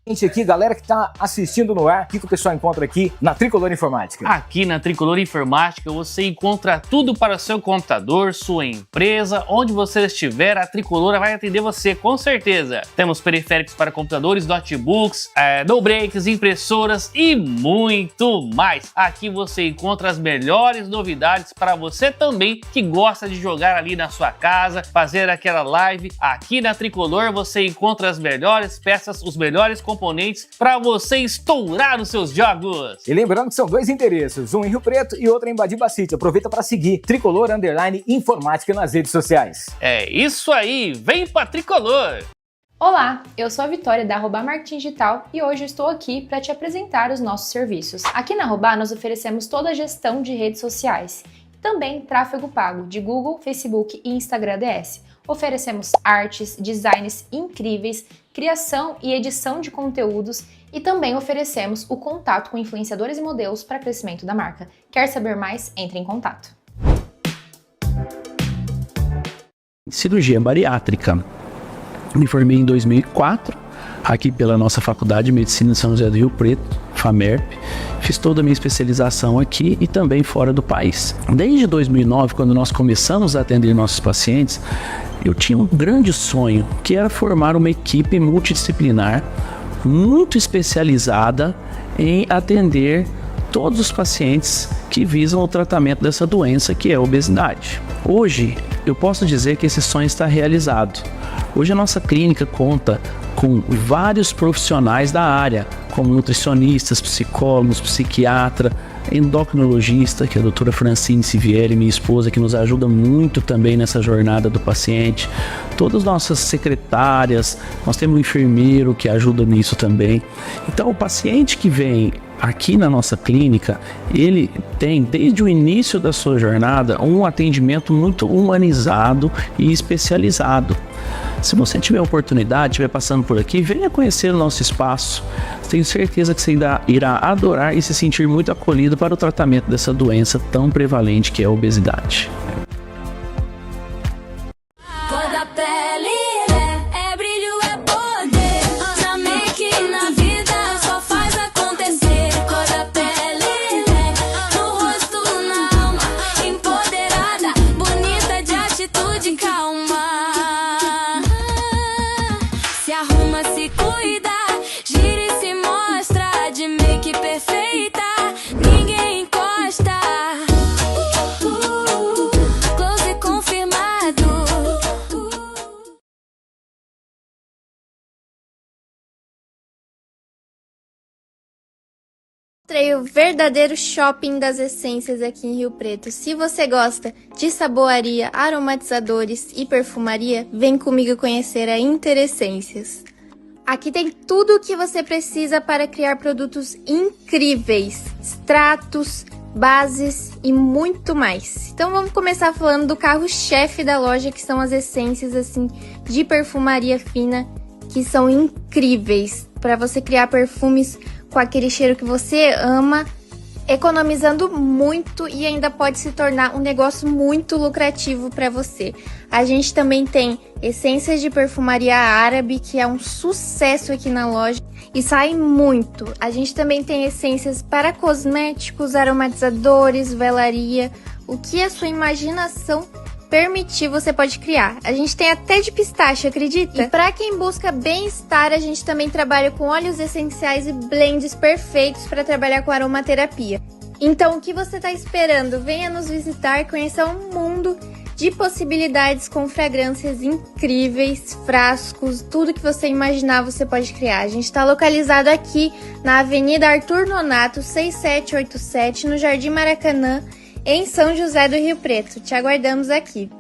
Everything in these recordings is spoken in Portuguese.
Gente aqui, galera que tá assistindo no ar, o que o pessoal encontra aqui na Tricolor Informática? Aqui na Tricolor Informática você encontra tudo para o seu computador, sua empresa, onde você estiver, a Tricolor vai atender você, com certeza. Temos periféricos para computadores, notebooks, no breaks, impressoras e muito mais. Aqui você encontra as melhores novidades para você também que gosta de jogar ali na sua casa, fazer aquela live. Aqui na Tricolor você encontra as melhores peças, os melhores componentes para você estourar os seus jogos. E lembrando que são dois endereços, um em Rio Preto e outro em Badiba City. Aproveita para seguir Tricolor Informática nas redes sociais. É isso aí, vem pra Tricolor! Olá, eu sou a Vitória da Arroba Marketing Digital e hoje eu estou aqui para te apresentar os nossos serviços. Aqui na Arroba nós oferecemos toda a gestão de redes sociais, também tráfego pago de Google, Facebook e Instagram DS. Oferecemos artes, designs incríveis, criação e edição de conteúdos e também oferecemos o contato com influenciadores e modelos para crescimento da marca. Quer saber mais? Entre em contato. Cirurgia bariátrica. Me formei em 2004, aqui pela nossa Faculdade de Medicina de São José do Rio Preto, FAMERP. Fiz toda a minha especialização aqui e também fora do país. Desde 2009, quando nós começamos a atender nossos pacientes, eu tinha um grande sonho, que era formar uma equipe multidisciplinar muito especializada em atender todos os pacientes que visam o tratamento dessa doença, que é a obesidade. Hoje, eu posso dizer que esse sonho está realizado. Hoje a nossa clínica conta com vários profissionais da área, como nutricionistas, psicólogos, psiquiatra, endocrinologista, que é a doutora Francine Sivieri, minha esposa, que nos ajuda muito também nessa jornada do paciente. Todas as nossas secretárias, nós temos um enfermeiro que ajuda nisso também. Então o paciente que vem aqui na nossa clínica, ele tem desde o início da sua jornada um atendimento muito humanizado e especializado. Se você tiver oportunidade, estiver passando por aqui, venha conhecer o nosso espaço. Tenho certeza que você irá adorar e se sentir muito acolhido para o tratamento dessa doença tão prevalente que é a obesidade. Mostrei o verdadeiro shopping das essências aqui em Rio Preto. Se você gosta de saboaria, aromatizadores e perfumaria, vem comigo conhecer a Interessências. Aqui tem tudo o que você precisa para criar produtos incríveis, extratos, bases e muito mais. Então vamos começar falando do carro-chefe da loja, que são as essências assim de perfumaria fina, que são incríveis para você criar perfumes com aquele cheiro que você ama, economizando muito e ainda pode se tornar um negócio muito lucrativo para você. A gente também tem essências de perfumaria árabe, que é um sucesso aqui na loja e sai muito. A gente também tem essências para cosméticos, aromatizadores, velaria, o que a sua imaginação permitir, você pode criar. A gente tem até de pistache, acredita? E para quem busca bem-estar, a gente também trabalha com óleos essenciais e blends perfeitos para trabalhar com aromaterapia. Então, o que você está esperando? Venha nos visitar, conhecer um mundo de possibilidades com fragrâncias incríveis, frascos, tudo que você imaginar você pode criar. A gente está localizado aqui na Avenida Arthur Nonato, 6787, no Jardim Maracanã, em São José do Rio Preto. Te aguardamos aqui.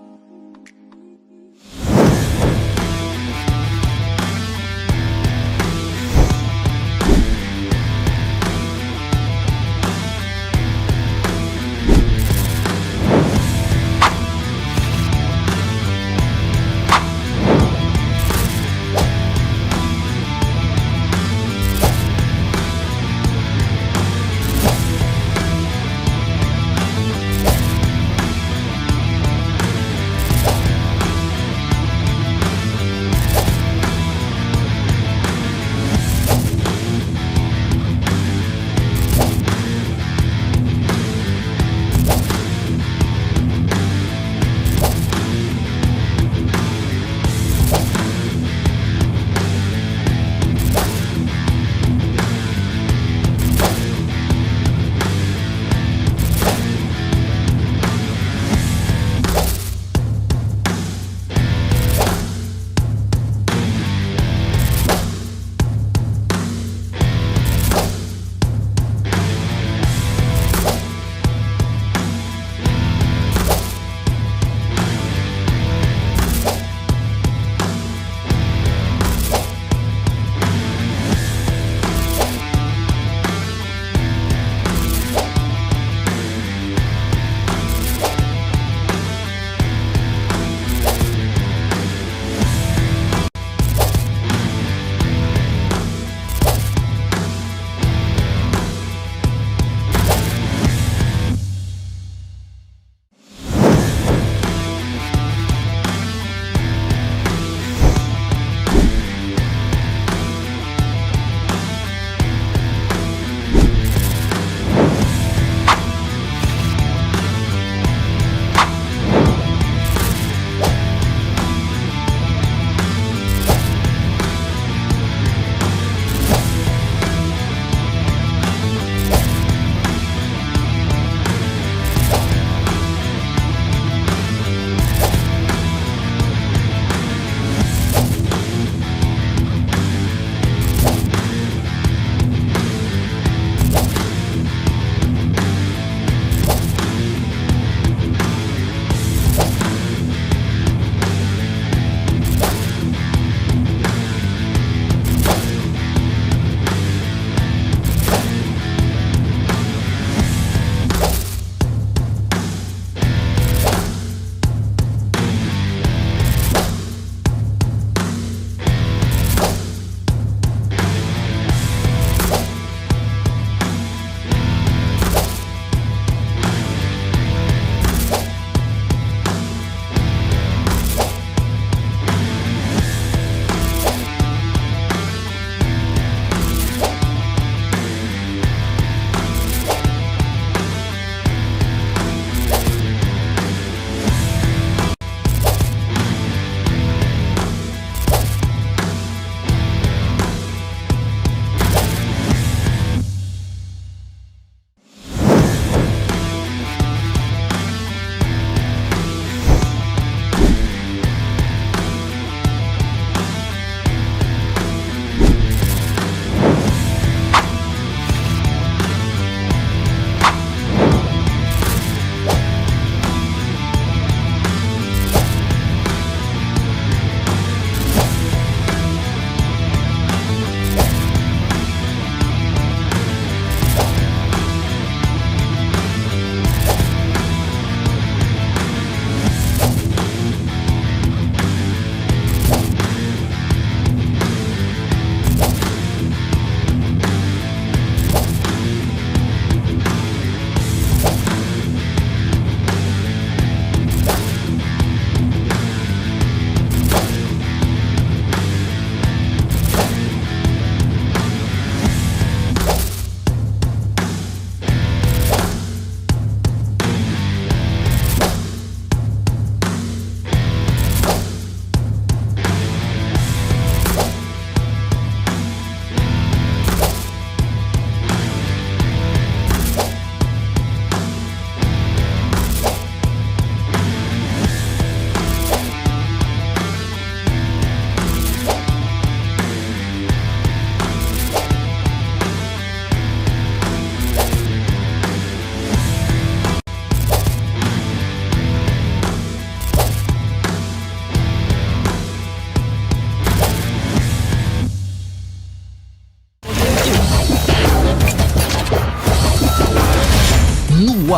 No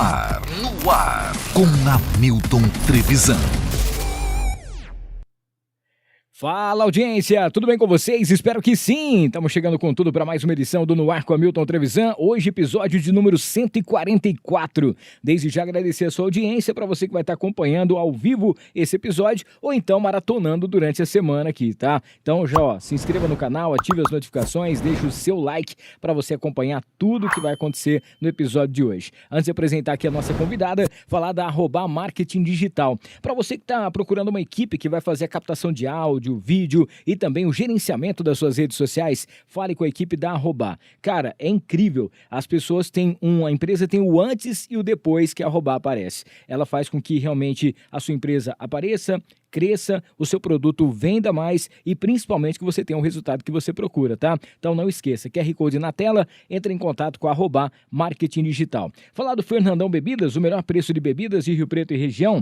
ar, com Hamilton Trevisan. Fala, audiência, tudo bem com vocês? Espero que sim! Estamos chegando com tudo para mais uma edição do No Ar com Hamilton Trevisan. Hoje, episódio de número 144. Desde já agradecer a sua audiência, para você que vai estar acompanhando ao vivo esse episódio ou então maratonando durante a semana aqui, tá? Então já, se inscreva no canal, ative as notificações, deixe o seu like para você acompanhar tudo que vai acontecer no episódio de hoje. Antes de apresentar aqui a nossa convidada, falar da @marketing digital. Para você que está procurando uma equipe que vai fazer a captação de áudio, vídeo e também o gerenciamento das suas redes sociais, fale com a equipe da Arroba. Cara, é incrível. As pessoas têm a empresa tem o antes e o depois que a Arroba aparece. Ela faz com que realmente a sua empresa apareça, cresça, o seu produto venda mais e principalmente que você tenha o resultado que você procura, tá? Então não esqueça, QR Code na tela, entre em contato com a Arroba Marketing Digital. Falar do Fernandão Bebidas, o melhor preço de bebidas de Rio Preto e região,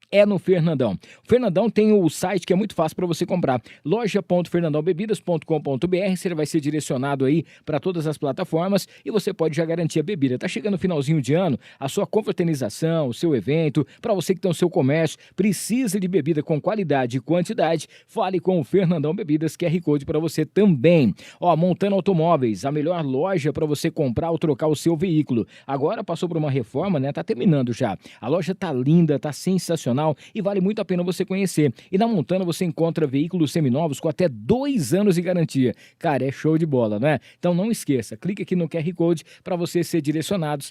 é no Fernandão. O Fernandão tem o site que é muito fácil para você comprar. loja.fernandãobebidas.com.br. Você vai ser direcionado aí para todas as plataformas e você pode já garantir a bebida. Tá chegando o finalzinho de ano, a sua confraternização, o seu evento, para você que tem o seu comércio, precisa de bebida com qualidade e quantidade, fale com o Fernandão Bebidas, QR Code para você também. Montana Automóveis, a melhor loja para você comprar ou trocar o seu veículo. Agora passou por uma reforma, né? Tá terminando já. A loja tá linda, tá sensacional e vale muito a pena você conhecer. E na Montana você encontra veículos seminovos com até 2 anos de garantia. Cara, é show de bola, né? Então não esqueça, clique aqui no QR Code para você ser direcionado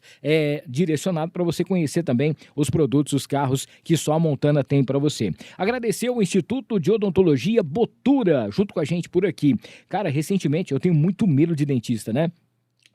para você conhecer também os produtos, os carros que só a Montana tem para você. Agradecer ao Instituto de Odontologia Botura, junto com a gente por aqui. Cara, recentemente eu tenho muito medo de dentista, né?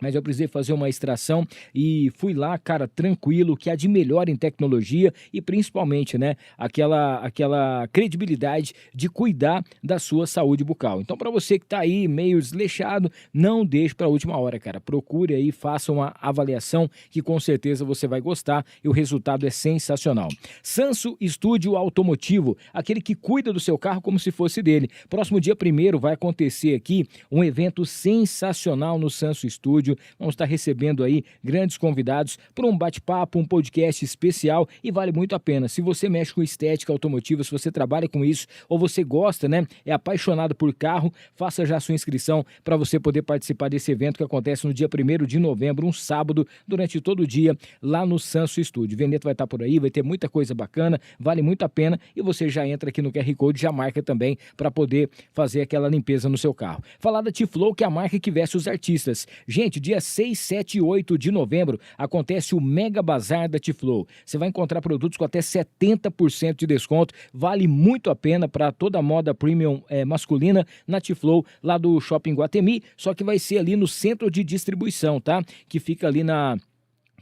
Mas eu precisei fazer uma extração e fui lá, cara, tranquilo, que há de melhor em tecnologia e principalmente, né, aquela credibilidade de cuidar da sua saúde bucal. Então, para você que tá aí meio desleixado, não deixe para a última hora, cara. Procure aí, faça uma avaliação que com certeza você vai gostar e o resultado é sensacional. Sanso Estúdio Automotivo, aquele que cuida do seu carro como se fosse dele. Próximo dia 1º vai acontecer aqui um evento sensacional no Sanso Estúdio. Vamos estar recebendo aí grandes convidados para um bate-papo, um podcast especial e vale muito a pena. Se você mexe com estética automotiva, se você trabalha com isso ou você gosta, né, é apaixonado por carro, faça já a sua inscrição para você poder participar desse evento que acontece no dia 1º de novembro, um sábado, durante todo o dia, lá no Sanso Estúdio. O Veneto vai estar por aí, vai ter muita coisa bacana, vale muito a pena e você já entra aqui no QR Code, já marca também para poder fazer aquela limpeza no seu carro. Falar da T-Flow, que é a marca que veste os artistas. Gente, dia 6, 7 e 8 de novembro acontece o Mega Bazar da T-Flow. Você vai encontrar produtos com até 70% de desconto. Vale muito a pena para toda a moda premium masculina na T-Flow, lá do Shopping Guatemi, só que vai ser ali no centro de distribuição, tá? Que fica ali na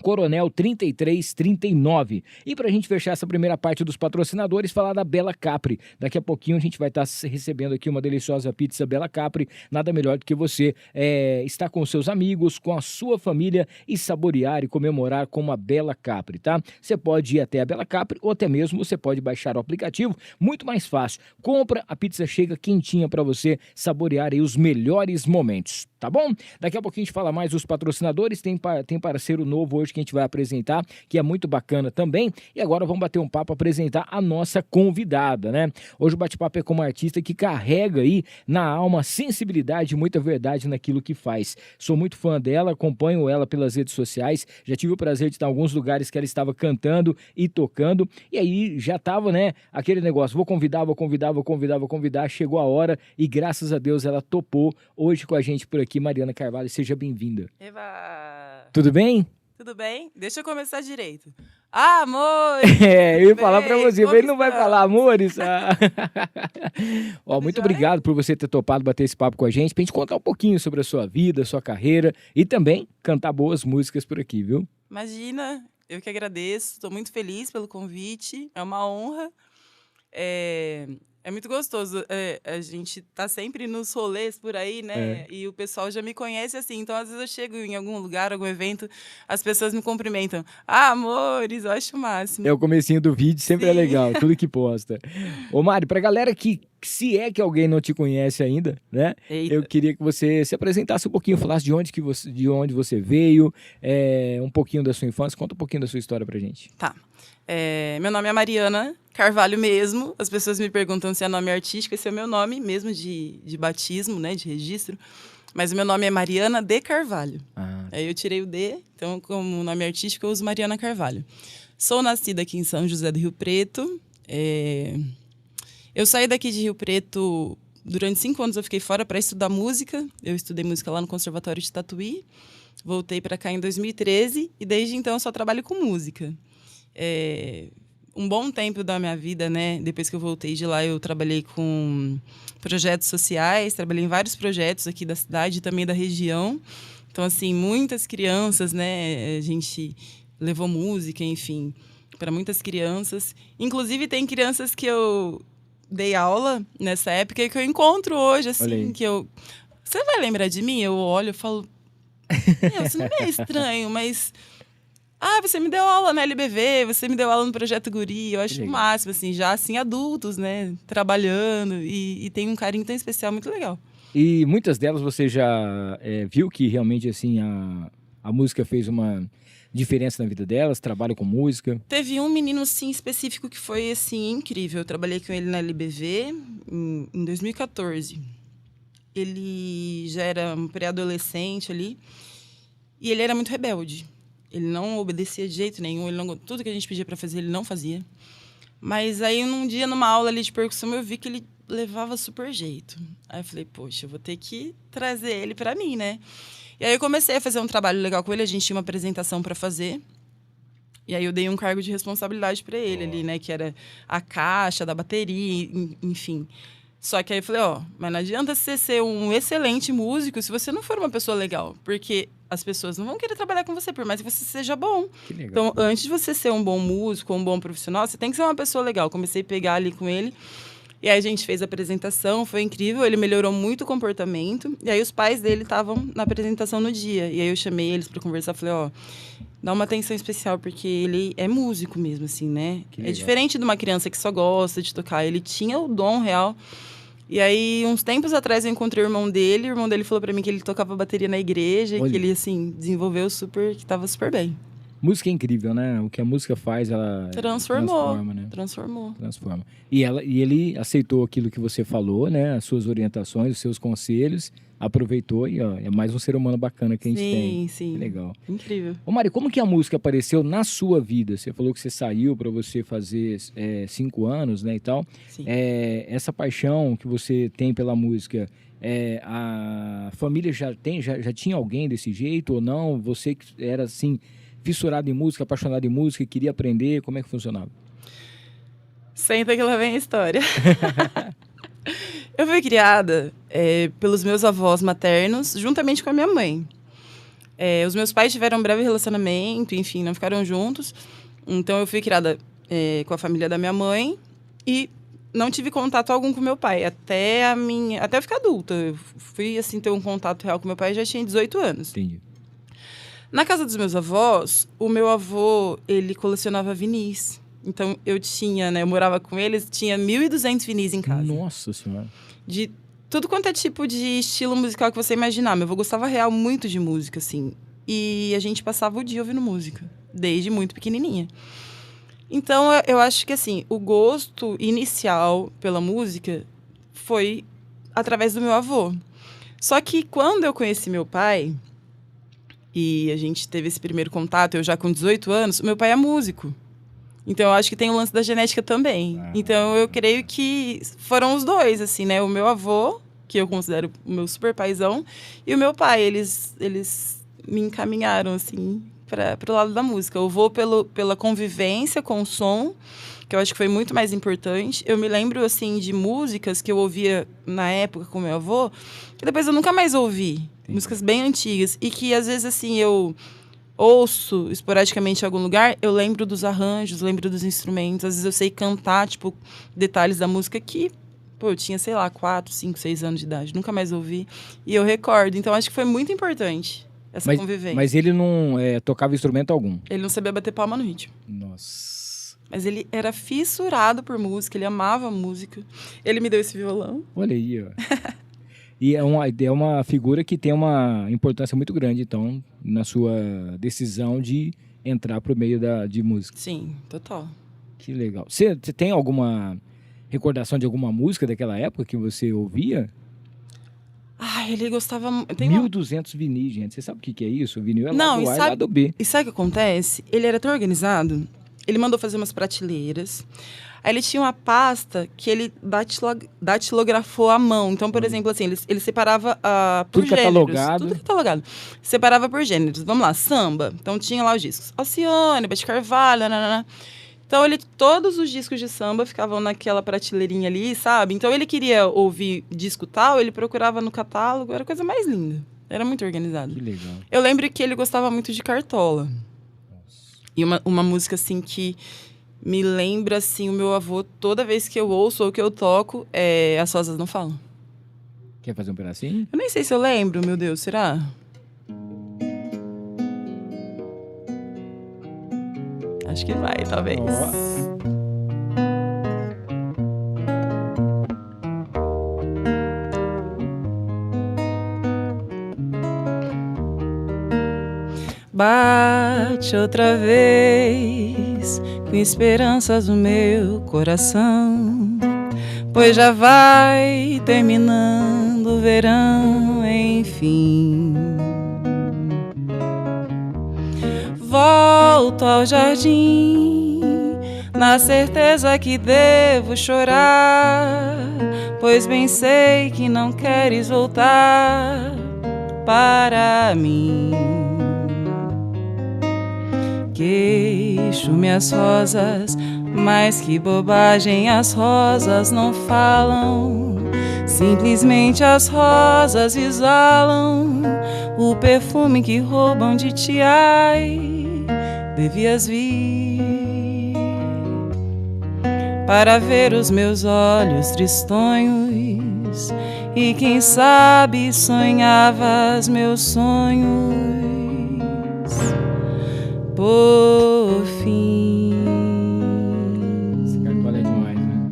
Coronel 3339. E para a gente fechar essa primeira parte dos patrocinadores, falar da Bella Capri. Daqui a pouquinho a gente vai estar recebendo aqui uma deliciosa pizza Bella Capri. Nada melhor do que você estar com seus amigos, com a sua família e saborear e comemorar com uma Bella Capri, tá? Você pode ir até a Bella Capri ou até mesmo você pode baixar o aplicativo. Muito mais fácil. Compra, a pizza chega quentinha para você saborear aí os melhores momentos, tá bom? Daqui a pouquinho a gente fala mais dos patrocinadores. Tem parceiro novo hoje que a gente vai apresentar, que é muito bacana também. E agora vamos bater um papo, apresentar a nossa convidada, né? Hoje o bate-papo é com uma artista que carrega aí na alma sensibilidade e muita verdade naquilo que faz. Sou muito fã dela, acompanho ela pelas redes sociais, já tive o prazer de estar em alguns lugares que ela estava cantando e tocando, e aí já tava, né, aquele negócio, vou convidar, chegou a hora e graças a Deus ela topou hoje com a gente por aqui. Mariana Carvalho, seja bem-vinda. Eva! Tudo bem? Tudo bem? Deixa eu começar direito. Amor! Eu ia falar pra você, mas ele não vai falar amores. Muito obrigado por você ter topado bater esse papo com a gente, pra gente contar um pouquinho sobre a sua vida, sua carreira e também cantar boas músicas por aqui, viu? Imagina, eu que agradeço, estou muito feliz pelo convite, é uma honra. É muito gostoso, a gente tá sempre nos rolês por aí, né? E o pessoal já me conhece assim, então às vezes eu chego em algum lugar, algum evento, as pessoas me cumprimentam. Amores, eu acho o máximo. É o comecinho do vídeo, sempre Sim. É legal, tudo que posta. Ô Mari, pra galera que se é que alguém não te conhece ainda, né? Eita. Eu queria que você se apresentasse um pouquinho, falasse de onde você veio, um pouquinho da sua infância. Conta um pouquinho da sua história pra gente. Tá. Meu nome é Mariana Carvalho mesmo. As pessoas me perguntam se é nome artístico. Esse é o meu nome mesmo de batismo, né? De registro. Mas o meu nome é Mariana de Carvalho. Aí eu tirei o D, então como nome artístico eu uso Mariana Carvalho. Sou nascida aqui em São José do Rio Preto. Eu saí daqui de Rio Preto, durante 5 anos eu fiquei fora para estudar música. Eu estudei música lá no Conservatório de Tatuí. Voltei para cá em 2013 e desde então eu só trabalho com música. Um bom tempo da minha vida, né? Depois que eu voltei de lá, eu trabalhei com projetos sociais, trabalhei em vários projetos aqui da cidade e também da região. Então, assim, muitas crianças, né? A gente levou música, enfim, para muitas crianças. Inclusive, tem crianças que eu dei aula nessa época e que eu encontro hoje, assim, que eu... Você vai lembrar de mim? Eu olho e falo... Isso não é estranho, mas... você me deu aula na LBV, você me deu aula no Projeto Guri. Eu acho o máximo, assim, já assim, adultos, né? Trabalhando e tem um carinho tão especial, muito legal. E muitas delas você já viu que realmente, assim, a música fez uma diferença na vida delas, trabalham com música? Teve um menino, assim, específico que foi, assim, incrível. Eu trabalhei com ele na LBV em 2014. Ele já era um pré-adolescente ali e ele era muito rebelde. Ele não obedecia de jeito nenhum, tudo que a gente pedia para fazer, ele não fazia. Mas aí, num dia, numa aula ali de percussão, eu vi que ele levava super jeito. Aí eu falei, poxa, eu vou ter que trazer ele para mim, né? E aí eu comecei a fazer um trabalho legal com ele, a gente tinha uma apresentação para fazer. E aí eu dei um cargo de responsabilidade para ele ali, né? Que era a caixa da bateria, enfim. Só que aí eu falei, mas não adianta você ser um excelente músico se você não for uma pessoa legal. Porque as pessoas não vão querer trabalhar com você, por mais que você seja bom. Que legal. Então, antes de você ser um bom músico, um bom profissional, você tem que ser uma pessoa legal. Comecei a pegar ali com ele. E aí a gente fez a apresentação, foi incrível. Ele melhorou muito o comportamento. E aí os pais dele estavam na apresentação no dia. E aí eu chamei eles para conversar. Falei, dá uma atenção especial, porque ele é músico mesmo, assim, né? É diferente de uma criança que só gosta de tocar. Ele tinha o dom real. E aí, uns tempos atrás, eu encontrei o irmão dele. O irmão dele falou pra mim que ele tocava bateria na igreja. E que ele, assim, desenvolveu que tava super bem. Música é incrível, né? O que a música faz, ela transforma, né? Transforma. E ele aceitou aquilo que você falou, né? As suas orientações, os seus conselhos, aproveitou e é mais um ser humano bacana que a gente tem. Sim. Que legal. Incrível. Ô Mari, como que a música apareceu na sua vida? Você falou que você saiu para você fazer 5 anos, né, e tal. Sim. Essa paixão que você tem pela música, a família já tinha alguém desse jeito ou não? Você que era, assim, fissurado em música, apaixonado em música, queria aprender, como é que funcionava? Senta que lá vem a história. Eu fui criada pelos meus avós maternos, juntamente com a minha mãe. Os meus pais tiveram um breve relacionamento, enfim, não ficaram juntos. Então, eu fui criada com a família da minha mãe e não tive contato algum com meu pai, até eu ficar adulta. Eu fui, assim, ter um contato real com meu pai, já tinha 18 anos. Entendi. Na casa dos meus avós, o meu avô, ele colecionava vinis. Então, eu morava com eles, tinha 1.200 vinis em casa. Nossa Senhora. De tudo quanto é tipo de estilo musical que você imaginar. Meu avô gostava real muito de música, assim. E a gente passava o dia ouvindo música, desde muito pequenininha. Então, eu acho que, assim, o gosto inicial pela música foi através do meu avô. Só que quando eu conheci meu pai, e a gente teve esse primeiro contato, eu já com 18 anos, o meu pai é músico. Então, eu acho que tem o lance da genética também. Então, eu creio que foram os dois, assim, né? O meu avô, que eu considero o meu super paizão, e o meu pai, eles me encaminharam, assim, para o lado da música. Eu vou pela convivência com o som, que eu acho que foi muito mais importante. Eu me lembro, assim, de músicas que eu ouvia na época com meu avô, que depois eu nunca mais ouvi. Músicas bem antigas. E que, às vezes, assim, eu ouço esporadicamente em algum lugar, eu lembro dos arranjos, lembro dos instrumentos. Às vezes eu sei cantar, tipo, detalhes da música que, eu tinha, sei lá, 4, 5, 6 anos de idade. Nunca mais ouvi. E eu recordo. Então, acho que foi muito importante essa convivência. Mas ele não tocava instrumento algum? Ele não sabia bater palma no ritmo. Nossa. Mas ele era fissurado por música, ele amava música. Ele me deu esse violão. Olha aí, ó. E é uma figura que tem uma importância muito grande, então, na sua decisão de entrar pro meio de música. Sim, total. Que legal. Você tem alguma recordação de alguma música daquela época que você ouvia? Ai, ele gostava... 1.200 vinis, gente. Você sabe o que é isso? O vinil é Não, lado e A e sabe- lado B. E sabe o que acontece? Ele era tão organizado, ele mandou fazer umas prateleiras. Aí ele tinha uma pasta que ele datilografou à mão. Então, por exemplo, assim, ele separava por Tudo gêneros. catalogado. Tudo catalogado. Separava por gêneros. Vamos lá, samba. Então tinha lá os discos. Alcione, Bete Carvalho, nanana. Então, todos os discos de samba ficavam naquela prateleirinha ali, sabe? Então, ele queria ouvir disco tal, ele procurava no catálogo, era a coisa mais linda. Era muito organizado. Que legal. Eu lembro que ele gostava muito de Cartola. E uma música, assim, que me lembra, assim, o meu avô, toda vez que eu ouço ou que eu toco, é As Rosas Não Falam. Quer fazer um pedacinho? Eu nem sei se eu lembro, meu Deus, será? Acho que vai, talvez. Bate outra vez com esperanças no meu coração, pois já vai terminando o verão, enfim. Volto ao jardim, na certeza que devo chorar, pois bem sei que não queres voltar para mim. Queixo-me as rosas, mas que bobagem, as rosas não falam. Simplesmente as rosas exalam o perfume que roubam de ti, ai, devias vir para ver os meus olhos tristonhos e quem sabe sonhavas meus sonhos por fim. Esse Cartola é demais, né?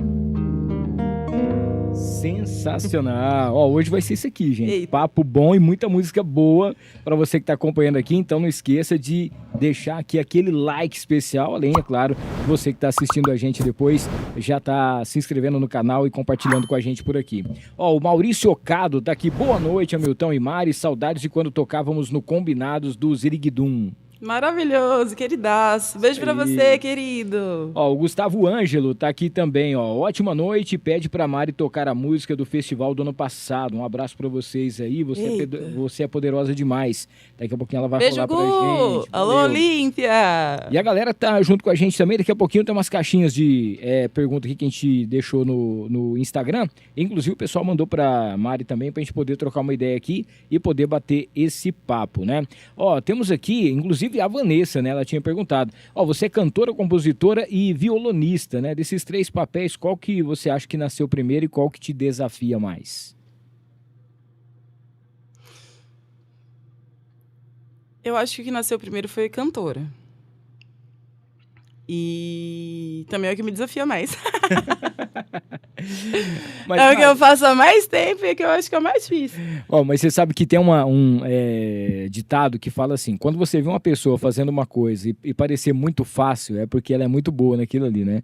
Sensacional. Ó, hoje vai ser isso aqui, gente. Eita. Papo bom e muita música boa para você que está acompanhando aqui. Então não esqueça de deixar aqui aquele like especial. Além, é claro, você que está assistindo a gente depois já está se inscrevendo no canal e compartilhando com a gente por aqui. Ó, o Maurício Ocado tá aqui. Boa noite, Hamilton e Mari. Saudades de quando tocávamos no Combinados do Ziriguidum. Maravilhoso, queridaço. Beijo pra você, querido. Ó, o Gustavo Ângelo tá aqui também, ó. Ótima noite, pede pra Mari tocar a música do festival do ano passado. Um abraço pra vocês aí, você é poderosa demais. Daqui a pouquinho ela vai Beijo, falar pra Gu. gente. Alô, Valeu. Olímpia. E a galera tá junto com a gente também. Daqui a pouquinho tem umas caixinhas de pergunta aqui que a gente deixou no Instagram. Inclusive o pessoal mandou pra Mari também pra gente poder trocar uma ideia aqui e poder bater esse papo, né? Ó, temos aqui, inclusive a Vanessa, né? Ela tinha perguntado. Ó, você é cantora, compositora e violonista, né? Desses 3 papéis, qual que você acha que nasceu primeiro e qual que te desafia mais? Eu acho que o que nasceu primeiro foi cantora. E também é o que me desafia mais. Mas, é o que eu faço há mais tempo e é o que eu acho que é o mais difícil. ó, mas você sabe que tem um ditado que fala assim, quando você vê uma pessoa fazendo uma coisa e parecer muito fácil, é porque ela é muito boa naquilo ali, né?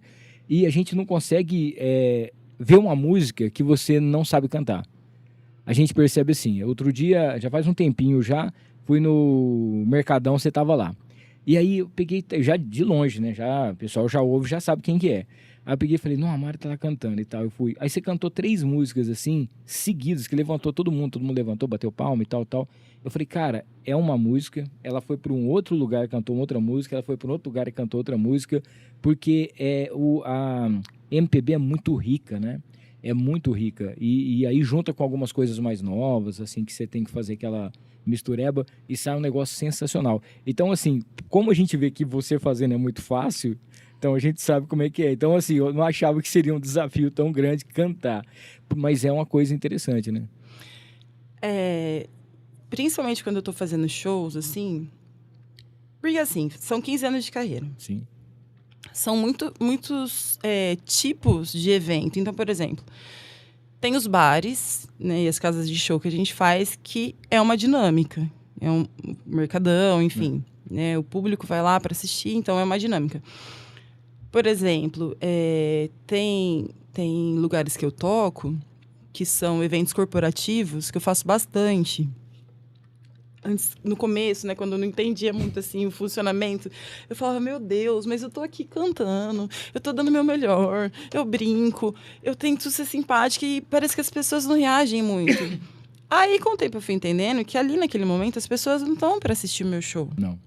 E a gente não consegue ver uma música que você não sabe cantar. A gente percebe assim, outro dia, já faz um tempinho já, fui no Mercadão, você tava lá. E aí eu peguei, já de longe, né? Já, o pessoal já ouve, já sabe quem que é. Aí eu peguei e falei, não, a Mari tá lá cantando e tal. Eu fui. Aí você cantou 3 músicas assim, seguidas, que levantou todo mundo levantou, bateu palma e tal, tal. Eu falei, cara, é uma música, ela foi para um outro lugar e cantou outra música, ela foi para um outro lugar e cantou outra música, porque a MPB é muito rica, né? É muito rica. E aí junta com algumas coisas mais novas, assim, que você tem que fazer aquela mistureba e sai um negócio sensacional. Então, assim, como a gente vê que você fazendo é muito fácil, então a gente sabe como é que é. Então, assim, eu não achava que seria um desafio tão grande cantar. Mas é uma coisa interessante, né? Principalmente quando eu tô fazendo shows, assim... Porque, assim, são 15 anos de carreira. Sim. são muitos tipos de evento. Então, por exemplo, tem os bares, né, e as casas de show que a gente faz, que é uma dinâmica. É um mercadão, enfim. Né, o público vai lá para assistir, então é uma dinâmica. Por exemplo, tem lugares que eu toco, que são eventos corporativos, que eu faço bastante. Antes, no começo, né, quando eu não entendia muito assim, o funcionamento, eu falava, meu Deus, mas eu tô aqui cantando, eu tô dando o meu melhor, eu brinco, eu tento ser simpática e parece que as pessoas não reagem muito. Aí, com o tempo, eu fui entendendo que ali, naquele momento, as pessoas não estão para assistir o meu show. Não.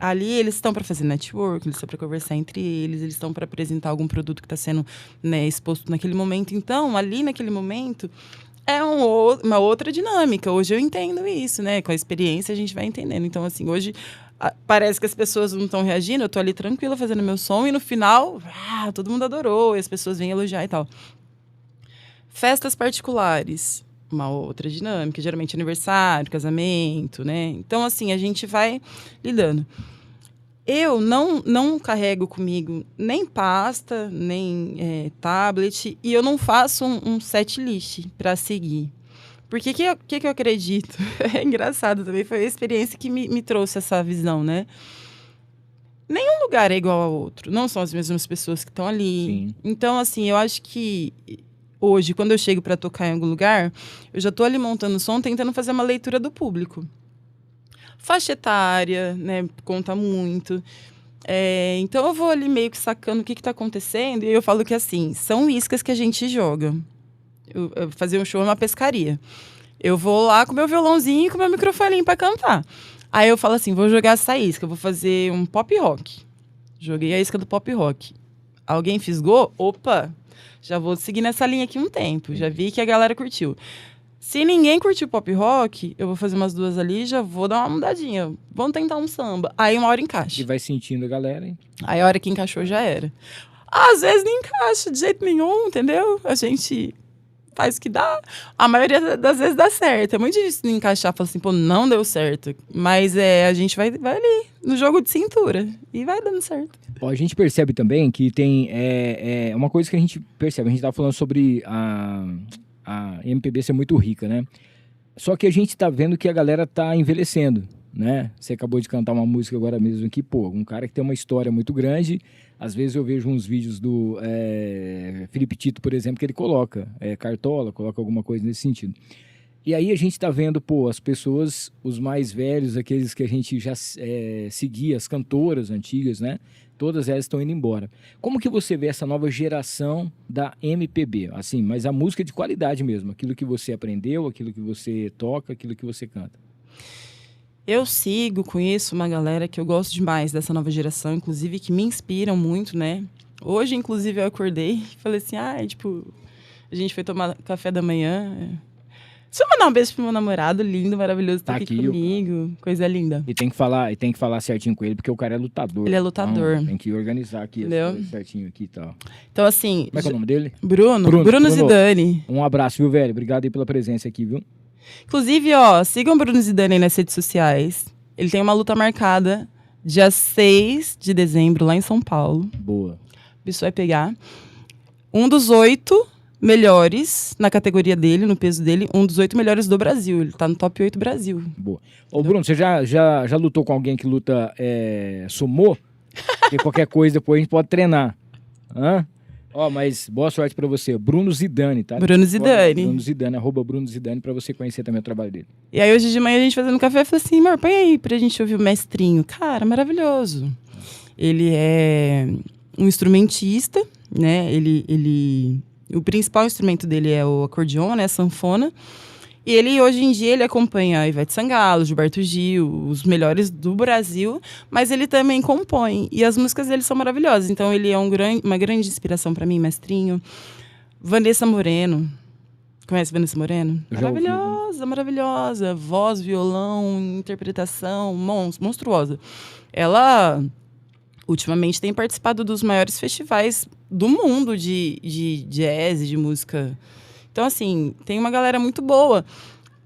Ali, eles estão para fazer network, eles estão para conversar entre eles estão para apresentar algum produto que está sendo, né, exposto naquele momento. Então, ali, naquele momento... é uma outra dinâmica. Hoje eu entendo isso, né? Com a experiência a gente vai entendendo. Então, assim, hoje parece que as pessoas não estão reagindo. Eu tô ali tranquila fazendo meu som e no final, todo mundo adorou e as pessoas vêm elogiar e tal. Festas particulares, uma outra dinâmica. Geralmente aniversário, casamento, né? Então, assim, a gente vai lidando. Eu não carrego comigo nem pasta, nem tablet, e eu não faço um set list para seguir. Porque que eu acredito? É engraçado também, foi a experiência que me trouxe essa visão, né? Nenhum lugar é igual ao outro, não são as mesmas pessoas que estão ali. Sim. Então, assim, eu acho que hoje, quando eu chego para tocar em algum lugar, eu já estou ali montando o som, tentando fazer uma leitura do público. Faixa etária, né, conta muito. Então, eu vou ali meio que sacando o que está acontecendo. E eu falo que, assim, são iscas que a gente joga. Eu fazer um show é uma pescaria. Eu vou lá com meu violãozinho e com meu microfoninho para cantar. Aí eu falo assim, vou jogar essa isca. Eu vou fazer um pop rock. Joguei a isca do pop rock. Alguém fisgou? Opa! Já vou seguir nessa linha aqui um tempo. Já vi que a galera curtiu. Se ninguém curtiu pop rock, eu vou fazer umas duas ali e já vou dar uma mudadinha. Vamos tentar um samba. Aí uma hora encaixa. E vai sentindo a galera, hein? Aí a hora que encaixou já era. Às vezes não encaixa de jeito nenhum, entendeu? A gente faz o que dá. A maioria das vezes dá certo. É muito difícil não encaixar. Falar assim, pô, não deu certo. Mas a gente vai ali, no jogo de cintura. E vai dando certo. Ó, a gente percebe também que tem uma coisa que a gente percebe. A gente estava falando sobre a MPB ser muito rica, né? Só que a gente tá vendo que a galera tá envelhecendo, né? Você acabou de cantar uma música agora mesmo aqui, pô, um cara que tem uma história muito grande. Às vezes eu vejo uns vídeos do Felipe Tito, por exemplo, que ele coloca Cartola, coloca alguma coisa nesse sentido. E aí a gente tá vendo, pô, as pessoas, os mais velhos, aqueles que a gente já seguia, as cantoras antigas, né? Todas elas estão indo embora. Como que você vê essa nova geração da MPB? Assim, mas a música de qualidade mesmo, aquilo que você aprendeu, aquilo que você toca, aquilo que você canta. Eu conheço uma galera que eu gosto demais dessa nova geração, inclusive que me inspiram muito, né? Hoje, inclusive, eu acordei e falei assim, a gente foi tomar café da manhã. Deixa eu mandar um beijo pro meu namorado, lindo, maravilhoso, tá aqui comigo. Coisa linda. E tem que falar certinho com ele, porque o cara é lutador. Ele é lutador. Então, tem que organizar aqui certinho aqui e tal. Então, assim... Como é que é o nome dele? Bruno Zidane. Um abraço, viu, velho? Obrigado aí pela presença aqui, viu? Inclusive, sigam o Bruno Zidane aí nas redes sociais. Ele tem uma luta marcada dia 6 de dezembro, lá em São Paulo. Boa. O bicho vai pegar. Um dos 8... melhores na categoria dele, no peso dele, um dos 8 melhores do Brasil. Ele tá no top 8 Brasil. Boa. Ô, Bruno, você já lutou com alguém que luta sumô? Porque qualquer coisa depois a gente pode treinar. Hã? Ó, mas boa sorte pra você. Bruno Zidane, tá? Bruno Zidane. Bruno Zidane, @Bruno Zidane, pra você conhecer também o trabalho dele. E aí hoje de manhã a gente fazendo café, eu falei assim, amor, põe aí pra gente ouvir o mestrinho. Cara, maravilhoso. Ele é um instrumentista, né? O principal instrumento dele é o acordeon, né, a sanfona. E ele, hoje em dia, ele acompanha Ivete Sangalo, Gilberto Gil, os melhores do Brasil, mas ele também compõe. E as músicas dele são maravilhosas. Então, ele é uma grande inspiração para mim, mestrinho. Vanessa Moreno. Conhece Vanessa Moreno? Maravilhosa, maravilhosa. Voz, violão, interpretação, monstruosa. Ela... ultimamente tem participado dos maiores festivais do mundo de jazz, de música. Então, assim, tem uma galera muito boa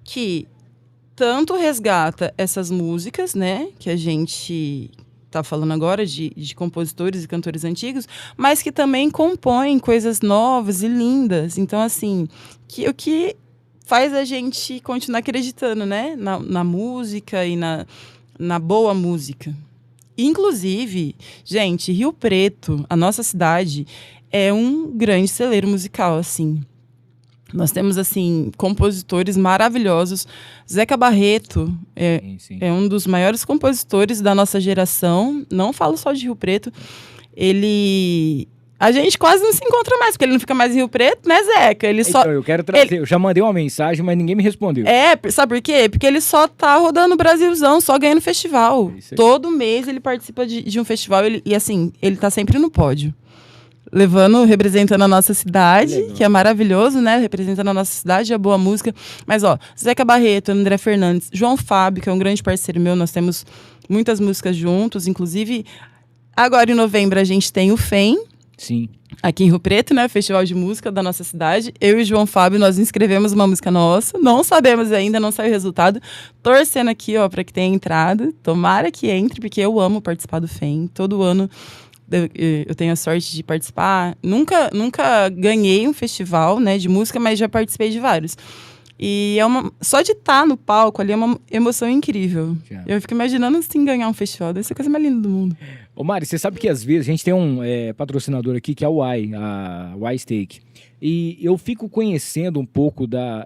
que tanto resgata essas músicas, né? Que a gente tá falando agora, de compositores e cantores antigos, mas que também compõem coisas novas e lindas. Então, assim, o que faz a gente continuar acreditando, né? Na música e na boa música. Inclusive, gente, Rio Preto, a nossa cidade, é um grande celeiro musical, assim. Nós temos, assim, compositores maravilhosos. Zeca Barreto é um dos maiores compositores da nossa geração. Não falo só de Rio Preto. A gente quase não se encontra mais, porque ele não fica mais em Rio Preto, né, Zeca? Então, eu quero trazer. Eu já mandei uma mensagem, mas ninguém me respondeu. Sabe por quê? Porque ele só tá rodando o Brasilzão, só ganhando festival. Todo mês ele participa de um festival e, assim, ele tá sempre no pódio. Representando a nossa cidade, que é maravilhoso, né? Representando a nossa cidade, a boa música. Mas, ó, Zeca Barreto, André Fernandes, João Fábio, que é um grande parceiro meu, nós temos muitas músicas juntos. Inclusive, agora em novembro a gente tem o FEM. Sim. Aqui em Rio Preto, né? Festival de música da nossa cidade. Eu e João Fábio, nós inscrevemos uma música nossa. Não sabemos ainda, não saiu o resultado. Torcendo aqui, ó, pra que tenha entrado. Tomara que entre, porque eu amo participar do FEM. Todo ano eu tenho a sorte de participar. Nunca ganhei um festival, né, de música, mas já participei de vários. E só de estar no palco ali é uma emoção incrível. Eu fico imaginando assim ganhar um festival. Deve ser a coisa mais linda do mundo. Ô Mari, você sabe que às vezes a gente tem um patrocinador aqui que é a Y Steak. E eu fico conhecendo um pouco da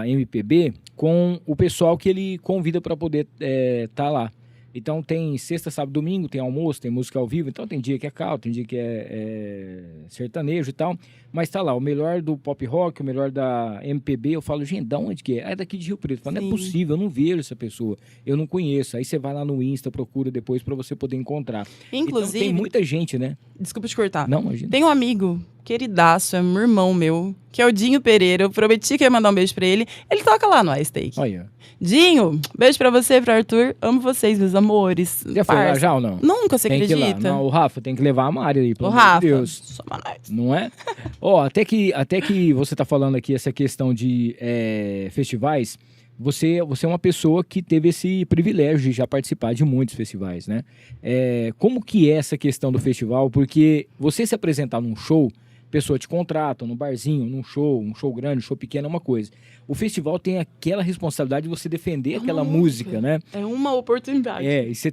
MPB com o pessoal que ele convida para poder estar lá. Então tem sexta, sábado, domingo, tem almoço, tem música ao vivo. Então tem dia que é caldo, tem dia que é sertanejo e tal. Mas tá lá, o melhor do pop rock, o melhor da MPB. Eu falo, gente, da onde que é? É daqui de Rio Preto. Eu falo, não é possível, eu não vejo essa pessoa. Eu não conheço. Aí você vai lá no Insta, procura depois pra você poder encontrar. Inclusive, então, tem muita gente, né? Desculpa te cortar. Não, imagina. Tem um amigo queridaço, é um irmão meu, que é o Dinho Pereira. Eu prometi que ia mandar um beijo pra ele. Ele toca lá no iSteak. Olha. Dinho, beijo pra você, pro Arthur. Amo vocês, meus amores. Já foi lá já ou não? Nunca, você tem acredita? Que ir lá. Não, o Rafa tem que levar a Mari aí, pelo amor de Deus. Soma nós. Não é? Ó, até que você tá falando aqui essa questão de festivais, você é uma pessoa que teve esse privilégio de já participar de muitos festivais, né? Como que é essa questão do festival? Porque você se apresentar num show, pessoa te contrata no barzinho, num show, um show grande, um show pequeno é uma coisa. O festival tem aquela responsabilidade de você defender aquela música, né? É uma oportunidade.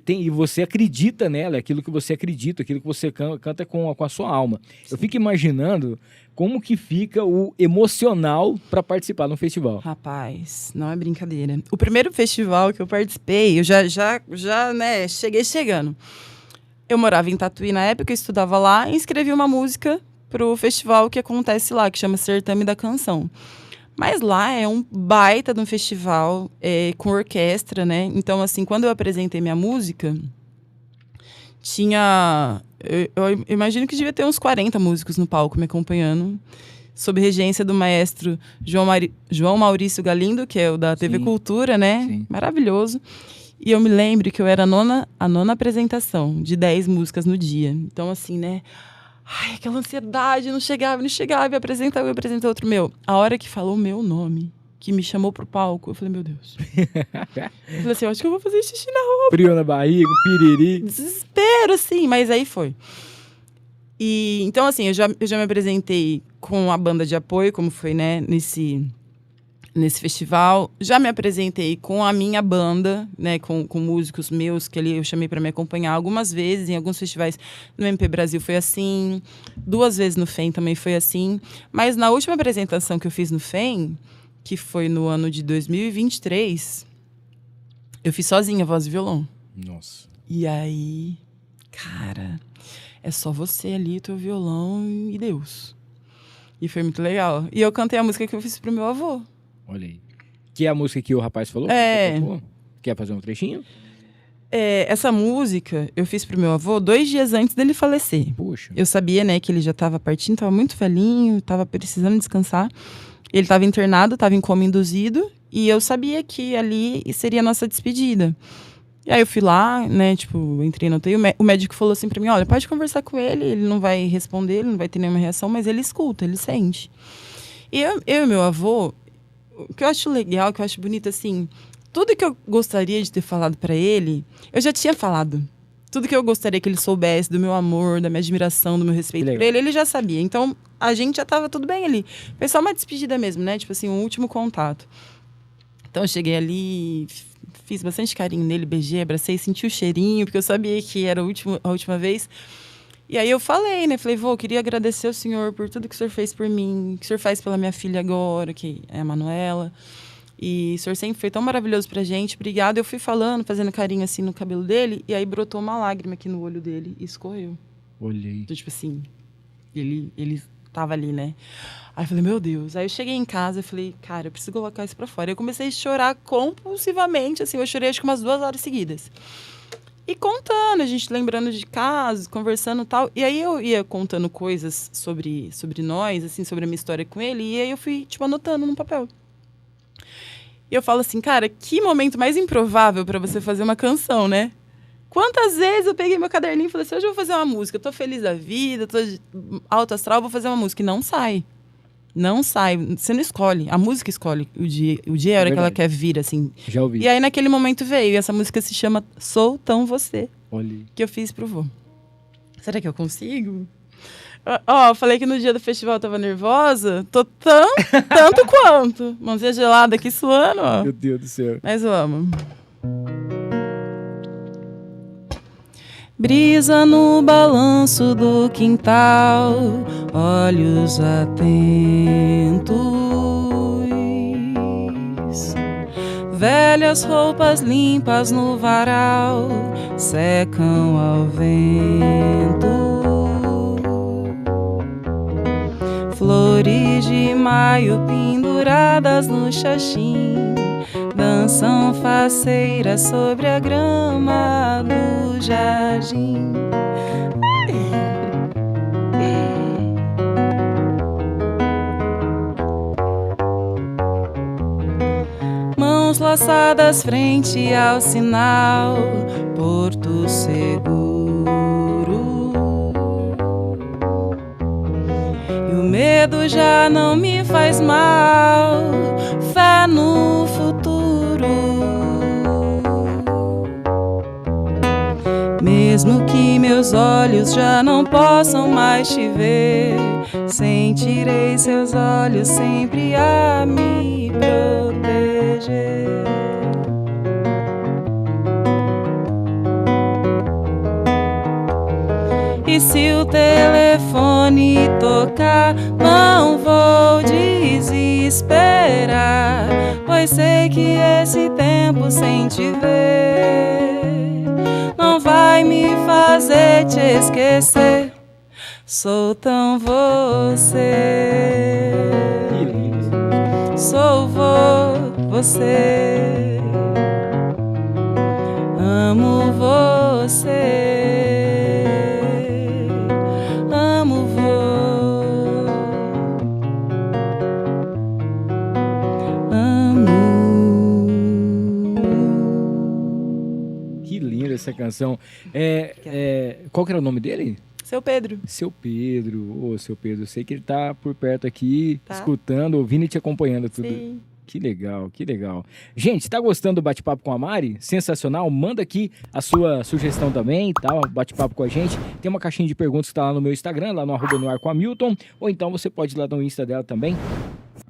E você acredita nela, é aquilo que você acredita, aquilo que você canta com a sua alma. Sim. Eu fico imaginando como que fica o emocional para participar de um festival. Rapaz, não é brincadeira. O primeiro festival que eu participei, eu já né, cheguei chegando. Eu morava em Tatuí na época, eu estudava lá e inscrevi uma música pro festival que acontece lá, que chama Certame da Canção. Mas lá é um baita de um festival com orquestra, né? Então, assim, quando eu apresentei minha música, tinha... Eu imagino que devia ter uns 40 músicos no palco me acompanhando, sob regência do maestro João Maurício Galindo, que é o da TV Cultura, né? Sim. Maravilhoso. E eu me lembro que eu era a nona apresentação de 10 músicas no dia. Então, assim, né? Ai, aquela ansiedade, não chegava, ia apresentar outro meu. A hora que falou o meu nome, que me chamou pro palco, eu falei, meu Deus. Eu falei assim, eu acho que eu vou fazer xixi na roupa. Frio na barriga, piriri. Desespero, assim, mas aí foi. E, então, assim, eu já me apresentei com a banda de apoio, como foi, né, nesse festival. Já me apresentei com a minha banda, né, com músicos meus que ali eu chamei para me acompanhar algumas vezes. Em alguns festivais no MP Brasil foi assim. 2 vezes no FEM também foi assim. Mas na última apresentação que eu fiz no FEM, que foi no ano de 2023, eu fiz sozinha voz e violão. Nossa. E aí, cara, é só você ali, teu violão e Deus. E foi muito legal. E eu cantei a música que eu fiz pro meu avô. Olha aí. Que é a música que o rapaz falou? Quer fazer um trechinho? Essa música eu fiz pro meu avô 2 dias antes dele falecer. Puxa. Eu sabia, né, que ele já estava partindo, estava muito velhinho, estava precisando descansar. Ele estava internado, estava em coma induzido. E eu sabia que ali seria a nossa despedida. E aí eu fui lá, né, tipo, entrei no UTI. O médico falou assim pra mim, olha, pode conversar com ele não vai responder, ele não vai ter nenhuma reação, mas ele escuta, ele sente. E eu e meu avô... O que eu acho legal, o que eu acho bonito, assim, tudo que eu gostaria de ter falado pra ele, eu já tinha falado. tudo que eu gostaria que ele soubesse do meu amor, da minha admiração, do meu respeito por ele já sabia. Então, a gente já tava tudo bem ali. Foi só uma despedida mesmo, né? Tipo assim, um último contato. Então, eu cheguei ali, fiz bastante carinho nele, beijei, abracei, senti o cheirinho, porque eu sabia que era a última vez. E aí eu falei, né? Falei, vô, eu queria agradecer ao senhor por tudo que o senhor fez por mim, que o senhor faz pela minha filha agora, que é a Manuela. E o senhor sempre foi tão maravilhoso pra gente. Obrigada. Eu fui falando, fazendo carinho assim no cabelo dele, e aí brotou uma lágrima aqui no olho dele e escorreu. Olhei. Então, tipo assim, ele tava ali, né? Aí eu falei, meu Deus. Aí eu cheguei em casa e falei, cara, eu preciso colocar isso pra fora. Aí eu comecei a chorar compulsivamente, assim, eu chorei acho que umas 2 horas seguidas. E contando, a gente lembrando de casos, conversando e tal. E aí eu ia contando coisas sobre nós, assim, sobre a minha história com ele. E aí eu fui, tipo, anotando num papel. E eu falo assim, cara, que momento mais improvável pra você fazer uma canção, né? Quantas vezes eu peguei meu caderninho e falei assim, hoje eu vou fazer uma música. Eu tô feliz da vida, tô alto astral, vou fazer uma música. E não sai. Não sai. Você não escolhe. A música escolhe o dia e a hora que ela quer vir, assim. Já ouvi. E aí, naquele momento, veio. E essa música se chama Sou Tão Você. Olha. Que eu fiz pro vô. Será que eu consigo? Ó, falei que no dia do festival eu tava nervosa. Tô tanto quanto. Mãozinha gelada aqui suando, ó. Meu Deus do céu. Mas vamos. Brisa no balanço do quintal, olhos atentos, velhas roupas limpas no varal secam ao vento, flores de maio penduradas no xaxim dançam faceiras sobre a grama do jardim. Mãos laçadas frente ao sinal, Porto Seguro. E o medo já não me faz mal, fé no futuro. Mesmo que meus olhos já não possam mais te ver, sentirei seus olhos sempre a me proteger. E se o telefone tocar, não vou desesperar, pois sei que esse tempo sem te ver não vai me fazer te esquecer. Sou tão você, sou você, amo você, amo Que linda essa canção. Qual que era o nome dele? Seu Pedro. Seu Pedro. Ô, seu Pedro, eu sei que ele tá por perto aqui, Tá. escutando, ouvindo e te acompanhando tudo. Sim. Que legal, que legal. Gente, tá gostando do bate-papo com a Mari? Sensacional? Manda aqui a sua sugestão também, tá? Bate-papo com a gente. Tem uma caixinha de perguntas que tá lá no meu Instagram, lá no @noarcomhamilton, ou então você pode ir lá no Insta dela também.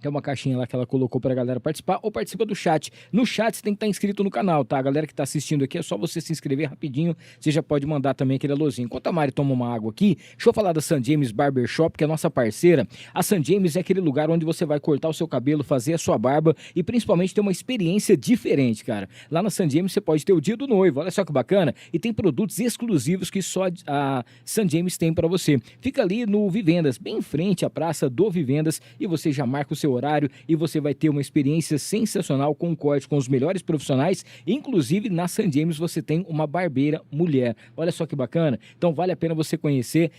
Tem uma caixinha lá que ela colocou pra galera participar, ou participa do chat. No chat você tem que estar inscrito no canal, tá? A galera que tá assistindo aqui, é só você se inscrever rapidinho, você já pode mandar também aquele alôzinho. Enquanto a Mari toma uma água aqui, deixa eu falar da St. James Barbershop, que é a nossa parceira. A St. James é aquele lugar onde você vai cortar o seu cabelo, fazer a sua barba e principalmente ter uma experiência diferente, cara. Lá na St. James você pode ter o dia do noivo, olha só que bacana. E tem produtos exclusivos que só a St. James tem pra você. Fica ali no Vivendas, bem em frente à praça do Vivendas, e você já marca o seu horário e você vai ter uma experiência sensacional com um corte com os melhores profissionais. Inclusive na St. James você tem uma barbeira mulher. Olha só que bacana. Então vale a pena você conhecer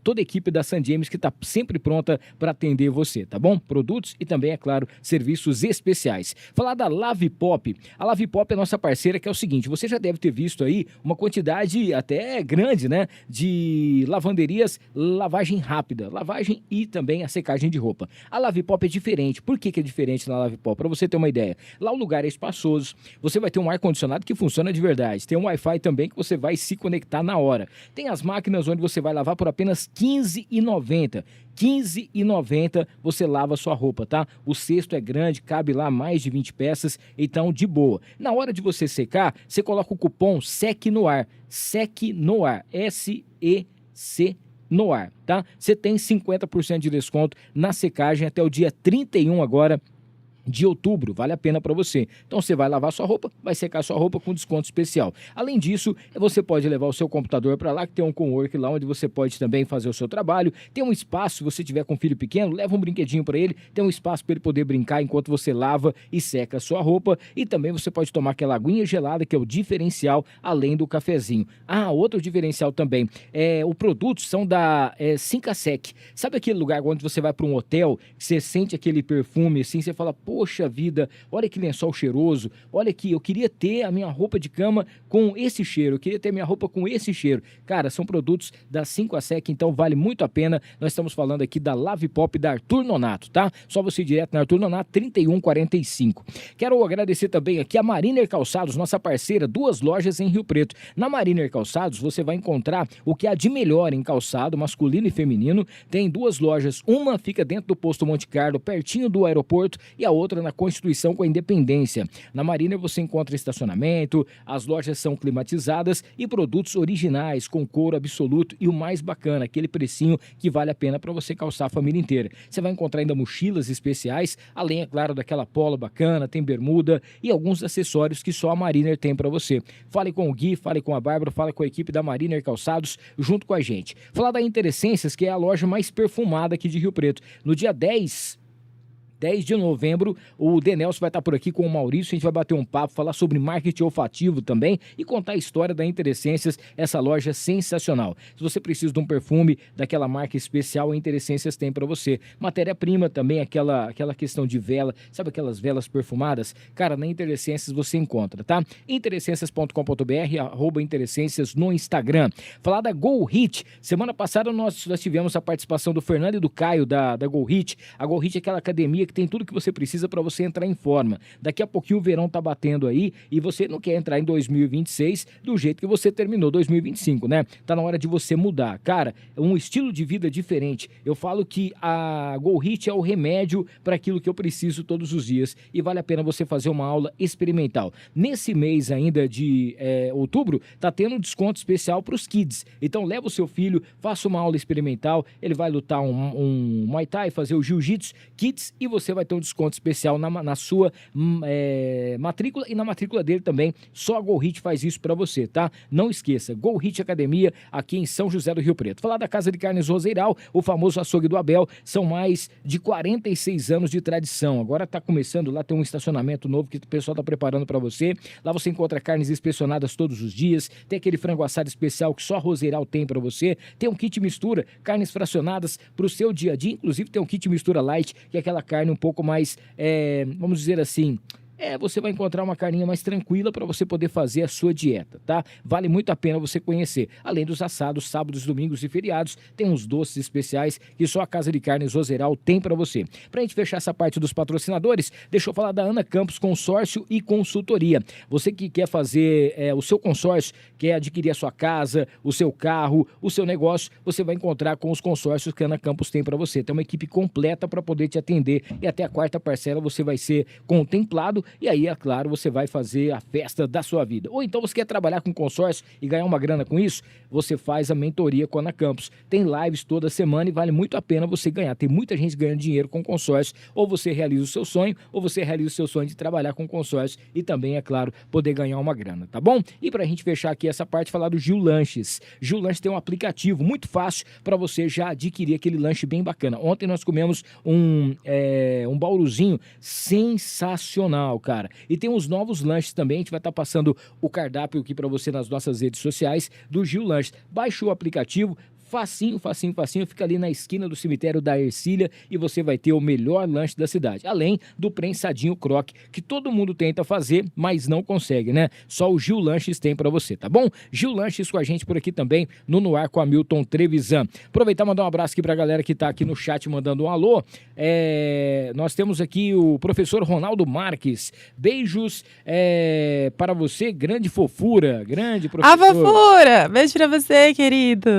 toda a equipe da St. James, que está sempre pronta para atender você, tá bom? Produtos e também, é claro, serviços especiais. Falar da Lave Pop. A Lave Pop é nossa parceira, que é o seguinte, você já deve ter visto aí uma quantidade até grande, né, de lavanderias, lavagem rápida, lavagem e também a secagem de roupa. A Lave Pop é diferente diferente. Por que é diferente na Lavipol? Para você ter uma ideia, lá o lugar é espaçoso, você vai ter um ar-condicionado que funciona de verdade, tem um Wi-Fi também que você vai se conectar na hora. Tem as máquinas onde você vai lavar por apenas R$15,90. R$15,90 você lava a sua roupa, tá? O cesto é grande, cabe lá mais de 20 peças, então de boa. Na hora de você secar, você coloca o cupom SEC no ar, SEC no ar, SEC no ar, tá? Você tem 50% de desconto na secagem até o dia 31 agora de outubro, vale a pena para você. Então você vai lavar sua roupa, vai secar sua roupa com desconto especial. Além disso, você pode levar o seu computador para lá, que tem um cowork lá onde você pode também fazer o seu trabalho. Tem um espaço, se você tiver com filho pequeno, leva um brinquedinho para ele, tem um espaço para ele poder brincar enquanto você lava e seca a sua roupa. E também você pode tomar aquela aguinha gelada, que é o diferencial, além do cafezinho. Ah, outro diferencial também, os produtos são da Sincasec. Sabe aquele lugar onde você vai para um hotel, você sente aquele perfume assim, você fala, poxa vida, olha que lençol cheiroso, olha aqui, eu queria ter a minha roupa de cama com esse cheiro, eu queria ter minha roupa com esse cheiro. Cara, são produtos da 5ASEC, então vale muito a pena. Nós estamos falando aqui da Lavipop da Arthur Nonato, tá? Só você ir direto na Arthur Nonato, 3145. Quero agradecer também aqui a Mariner Calçados, nossa parceira, 2 lojas em Rio Preto. Na Mariner Calçados, você vai encontrar o que há de melhor em calçado masculino e feminino. Tem 2 lojas, uma fica dentro do posto Monte Carlo, pertinho do aeroporto, e a outra na Constituição com a Independência. Na Mariner você encontra estacionamento, as lojas são climatizadas e produtos originais, com couro absoluto e o mais bacana, aquele precinho que vale a pena para você calçar a família inteira. Você vai encontrar ainda mochilas especiais, além, é claro, daquela polo bacana, tem bermuda e alguns acessórios que só a Mariner tem para você. Fale com o Gui, fale com a Bárbara, fale com a equipe da Mariner Calçados junto com a gente. Falar da Interessências, que é a loja mais perfumada aqui de Rio Preto. No dia 10 de novembro, o Denelson vai estar por aqui com o Maurício, a gente vai bater um papo, falar sobre marketing olfativo também e contar a história da Interessências, essa loja sensacional. Se você precisa de um perfume daquela marca especial, a Interessências tem para você. Matéria-prima também, aquela questão de vela, sabe aquelas velas perfumadas? Cara, na Interessências você encontra, tá? Interessências.com.br, @Interessências no Instagram. Falar da Go Hit, semana passada nós tivemos a participação do Fernando e do Caio da Go Hit. A Go Hit é aquela academia que tem tudo que você precisa para você entrar em forma. Daqui a pouquinho o verão tá batendo aí e você não quer entrar em 2026 do jeito que você terminou 2025, né? Tá na hora de você mudar. Cara, um estilo de vida diferente. Eu falo que a Go Hit é o remédio para aquilo que eu preciso todos os dias e vale a pena você fazer uma aula experimental. Nesse mês ainda de outubro, tá tendo um desconto especial para os kids. Então leva o seu filho, faça uma aula experimental, ele vai lutar um Muay Thai, fazer o Jiu-Jitsu Kids e você vai ter um desconto especial na sua matrícula e na matrícula dele também. Só a Go Hit faz isso para você, tá? Não esqueça, Go Hit Academia aqui em São José do Rio Preto. Falar da Casa de Carnes Roseiral, o famoso açougue do Abel, são mais de 46 anos de tradição. Agora tá começando lá, tem um estacionamento novo que o pessoal tá preparando para você. Lá você encontra carnes inspecionadas todos os dias, tem aquele frango assado especial que só a Roseiral tem para você, tem um kit mistura, carnes fracionadas pro seu dia a dia, inclusive tem um kit mistura light, que é aquela carne um pouco mais, vamos dizer assim, você vai encontrar uma carninha mais tranquila para você poder fazer a sua dieta, tá? Vale muito a pena você conhecer. Além dos assados, sábados, domingos e feriados, tem uns doces especiais que só a Casa de Carnes Roseiral tem para você. Pra gente fechar essa parte dos patrocinadores, deixa eu falar da Ana Campos Consórcio e Consultoria. Você que quer fazer o seu consórcio, quer adquirir a sua casa, o seu carro, o seu negócio, você vai encontrar com os consórcios que a Ana Campos tem para você. Tem uma equipe completa para poder te atender e até a 4ª parcela você vai ser contemplado. E aí, é claro, você vai fazer a festa da sua vida. Ou então você quer trabalhar com consórcio e ganhar uma grana com isso? Você faz a mentoria com a Ana Campos. Tem lives toda semana e vale muito a pena você ganhar. Tem muita gente ganhando dinheiro com consórcio. Ou você realiza o seu sonho, ou você realiza o seu sonho de trabalhar com consórcio e também, é claro, poder ganhar uma grana, tá bom? E pra gente fechar aqui essa parte, falar do Gil Lanches. Gil Lanches tem um aplicativo muito fácil para você já adquirir aquele lanche bem bacana. Ontem nós comemos um bauruzinho sensacional, cara. E tem uns novos lanches também, a gente vai estar passando o cardápio aqui para você nas nossas redes sociais do Gil Lanches. Baixe o aplicativo, Facinho, facinho, facinho. Fica ali na esquina do cemitério da Ercília e você vai ter o melhor lanche da cidade. Além do prensadinho croque, que todo mundo tenta fazer, mas não consegue, né? Só o Gil Lanches tem pra você, tá bom? Gil Lanches com a gente por aqui também, no Ar com Hamilton Trevisan. Aproveitar e mandar um abraço aqui pra galera que tá aqui no chat mandando um alô. Nós temos aqui o professor Ronaldo Marques. Beijos para você, grande fofura, grande professor. A fofura! Beijo pra você, querido.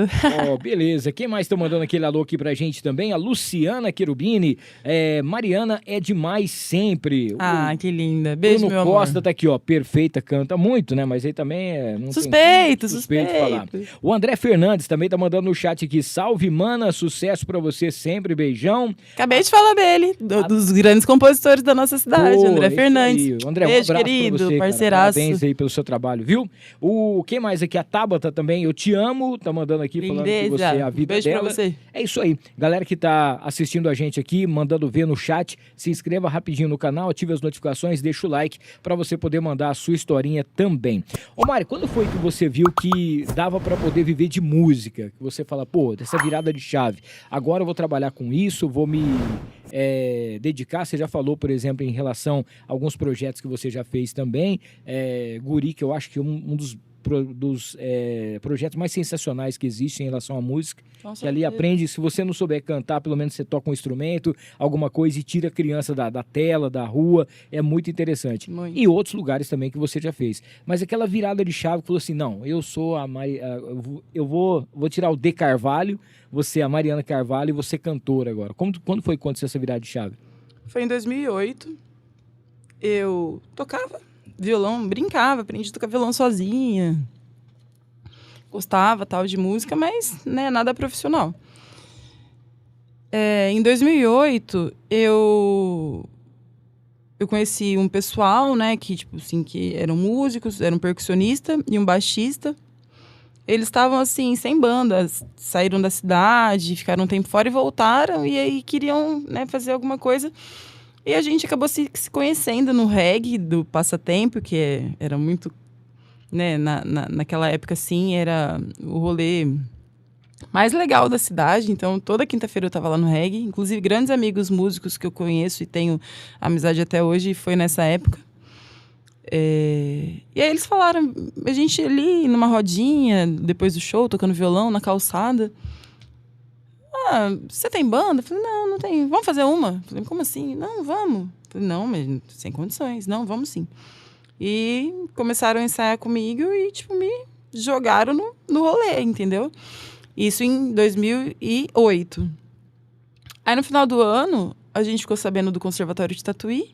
Beleza. Quem mais tá mandando aquele alô aqui pra gente também? A Luciana Cherubini. Mariana é demais sempre. Que linda. Beijo, Bruno meu amor. Costa tá aqui, ó. Perfeita, canta muito, né? Mas aí também não suspeito tem falar. O André Fernandes também tá mandando no chat aqui. Salve, mana. Sucesso pra você sempre. Beijão. Acabei de falar dele. Dos grandes compositores da nossa cidade, André Fernandes. André, beijo, um abraço querido, pra você, parceiraço. Parabéns aí pelo seu trabalho, viu? Quem mais aqui? A Tabata também. Eu te amo. Tá mandando aqui, falando que você é a vida beijo dela. pra você. É isso aí. Galera que tá assistindo a gente aqui, mandando ver no chat, se inscreva rapidinho no canal, ative as notificações, deixa o like pra você poder mandar a sua historinha também. Ô Mari, quando foi que você viu que dava pra poder viver de música? Que você fala, pô, dessa virada de chave, agora eu vou trabalhar com isso, vou me dedicar. Você já falou, por exemplo, em relação a alguns projetos que você já fez também. Guri, que eu acho que um dos projetos mais sensacionais que existem em relação à música, que ali aprende, se você não souber cantar, pelo menos você toca um instrumento, alguma coisa e tira a criança da tela, da rua, é muito interessante. Muito. E outros lugares também que você já fez. Mas aquela virada de chave que falou assim, não, eu sou eu vou tirar o D Carvalho, você a Mariana Carvalho e você cantora agora. Quando foi que aconteceu essa virada de chave? Foi em 2008. Eu tocava violão, brincava, aprendi a tocar violão sozinha. Gostava, tal, de música, mas, né, nada profissional. Em 2008, eu conheci um pessoal, né, que, tipo assim, que eram músicos, era um percussionista e um baixista. Eles estavam, assim, sem banda, saíram da cidade, ficaram um tempo fora e voltaram, e aí queriam, né, fazer alguma coisa. E a gente acabou se conhecendo no reggae do Passatempo, que era muito, né, naquela época, assim, era o rolê mais legal da cidade. Então, toda quinta-feira eu tava lá no reggae. Inclusive, grandes amigos músicos que eu conheço e tenho amizade até hoje, foi nessa época. E aí eles falaram, a gente ali numa rodinha, depois do show, tocando violão na calçada. Você tem banda? Eu falei, não tenho. Vamos fazer uma? Eu falei, como assim? Não, vamos. Eu falei, não, mas sem condições. Não, vamos sim. E começaram a ensaiar comigo e, tipo, me jogaram no rolê, entendeu? Isso em 2008. Aí, no final do ano, a gente ficou sabendo do Conservatório de Tatuí.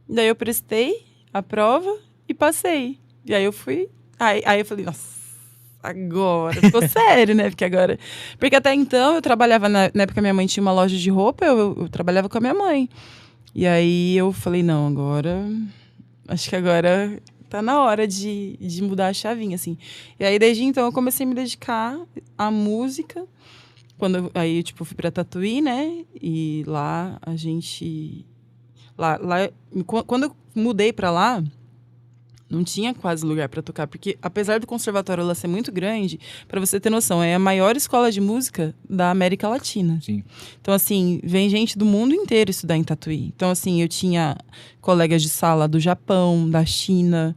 Daí eu prestei a prova e passei. E aí eu fui... Aí eu falei, nossa, agora ficou sério, né? Porque até então eu trabalhava, na época minha mãe tinha uma loja de roupa, eu trabalhava com a minha mãe. E aí eu falei, não, acho que agora tá na hora de mudar a chavinha, assim. E aí desde então eu comecei a me dedicar à música. Aí eu fui pra Tatuí, né? E lá a gente... Quando eu mudei pra lá, não tinha quase lugar para tocar, porque apesar do conservatório lá ser muito grande, para você ter noção, é a maior escola de música da América Latina. Sim. Então, assim, vem gente do mundo inteiro estudar em Tatuí. Então, assim, eu tinha colegas de sala do Japão, da China,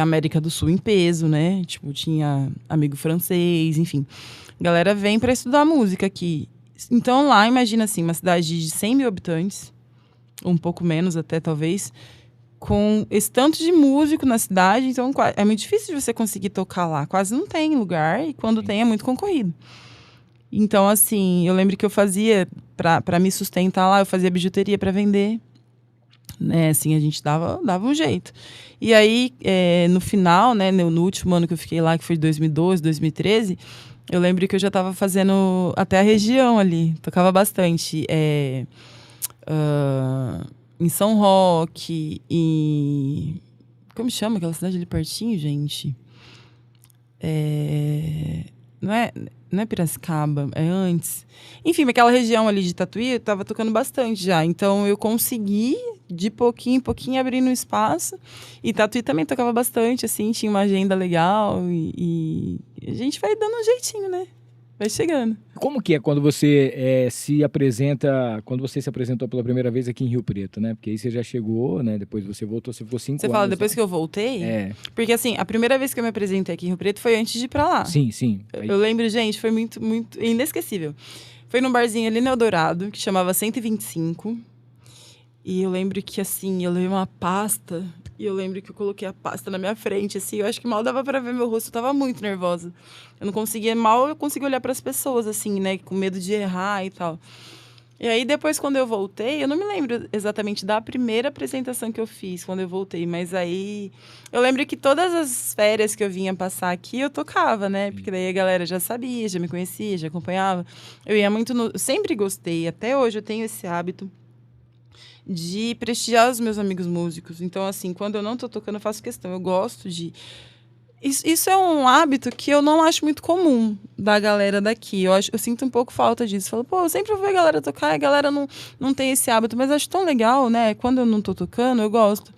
América do Sul em peso, né? Tipo, tinha amigo francês, enfim. A galera vem para estudar música aqui. Então, lá, imagina assim, uma cidade de 100 mil habitantes, um pouco menos até, talvez, com esse tanto de músico na cidade, então é muito difícil de você conseguir tocar lá. Quase não tem lugar, e quando tem é muito concorrido. Então, assim, eu lembro que eu fazia, para me sustentar lá, eu fazia bijuteria para vender. Né, assim, a gente dava um jeito. E aí, no final, né, no último ano que eu fiquei lá, que foi de 2012, 2013, eu lembro que eu já estava fazendo até a região ali. Tocava bastante. Em São Roque, como chama aquela cidade ali pertinho, gente? Não é Piracicaba, é antes. Enfim, aquela região ali de Tatuí, eu tava tocando bastante já. Então, eu consegui, de pouquinho em pouquinho, abrir no espaço. E Tatuí também tocava bastante, assim, tinha uma agenda legal. E a gente vai dando um jeitinho, né? vai chegando. Como que é quando você se apresentou pela primeira vez aqui em Rio Preto, né? Porque aí você já chegou, né? Depois você voltou, você ficou 5 anos. Você fala depois que eu voltei? Porque assim, a primeira vez que eu me apresentei aqui em Rio Preto foi antes de ir pra lá. Sim. Aí... Eu lembro, gente, foi muito, muito inesquecível. Foi num barzinho ali no Eldorado, que chamava 125. E eu lembro que, assim, eu levei uma pasta... E eu lembro que eu coloquei a pasta na minha frente, assim. Eu acho que mal dava pra ver meu rosto. Eu tava muito nervosa. Eu conseguia olhar pras pessoas, assim, né? Com medo de errar e tal. E aí, depois, quando eu voltei... Eu não me lembro exatamente da primeira apresentação que eu fiz, quando eu voltei. Mas aí... Eu lembro que todas as férias que eu vinha passar aqui, eu tocava, né? Porque daí a galera já sabia, já me conhecia, já acompanhava. Eu ia muito no... Eu sempre gostei. Até hoje eu tenho esse hábito de prestigiar os meus amigos músicos. Então, assim, quando eu não tô tocando, eu faço questão. Eu gosto de... Isso é um hábito que eu não acho muito comum da galera daqui. Eu sinto um pouco falta disso. Falo, pô, eu sempre vou ver a galera tocar e a galera não tem esse hábito. Mas eu acho tão legal, né? Quando eu não tô tocando, eu gosto.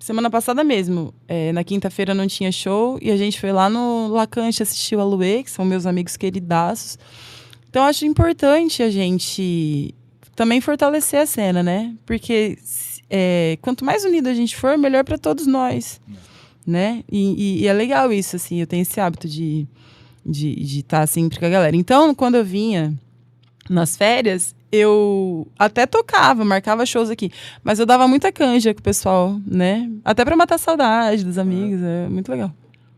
Semana passada mesmo, na quinta-feira não tinha show e a gente foi lá no Lacante assistir o Aluê, que são meus amigos queridaços. Então, eu acho importante a gente... também fortalecer a cena, né? Porque quanto mais unido a gente for, melhor para todos nós, né? E é legal isso, assim. Eu tenho esse hábito de estar sempre com a galera. Então, quando eu vinha nas férias, eu até tocava, marcava shows aqui. Mas eu dava muita canja com o pessoal, né? Até para matar a saudade dos amigos. É muito legal.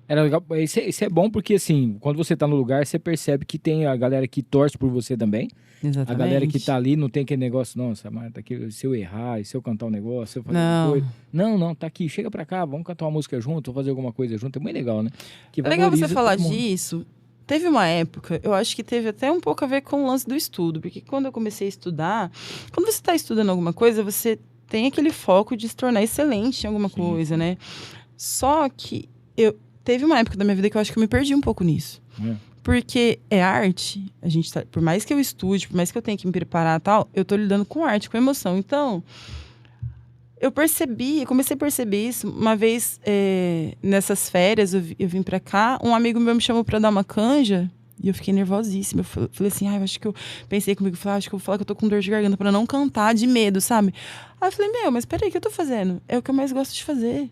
Era legal. Isso é bom porque, assim, quando você tá no lugar, você percebe que tem a galera que torce por você também. Exatamente. A galera que tá ali não tem aquele negócio, nossa, mas tá aqui, se eu errar, se eu cantar um negócio, se eu fazer uma coisa. Não, tá aqui, chega pra cá, vamos cantar uma música junto, vamos fazer alguma coisa junto. É bem legal, né? É legal você falar disso. Teve uma época, eu acho que teve até um pouco a ver com o lance do estudo, porque quando eu comecei a estudar, quando você tá estudando alguma coisa, você tem aquele foco de se tornar excelente em alguma coisa, né? Só que teve uma época da minha vida que eu acho que eu me perdi um pouco nisso. Porque é arte, por mais que eu estude, por mais que eu tenha que me preparar e tal, eu tô lidando com arte, com emoção. Então, eu comecei a perceber isso. Uma vez, nessas férias, eu vim pra cá, um amigo meu me chamou pra dar uma canja, e eu fiquei nervosíssima. Eu falei assim, eu acho que eu pensei comigo, acho que eu vou falar que eu tô com dor de garganta pra não cantar de medo, sabe? Aí eu falei, mas peraí, o que eu tô fazendo? É o que eu mais gosto de fazer.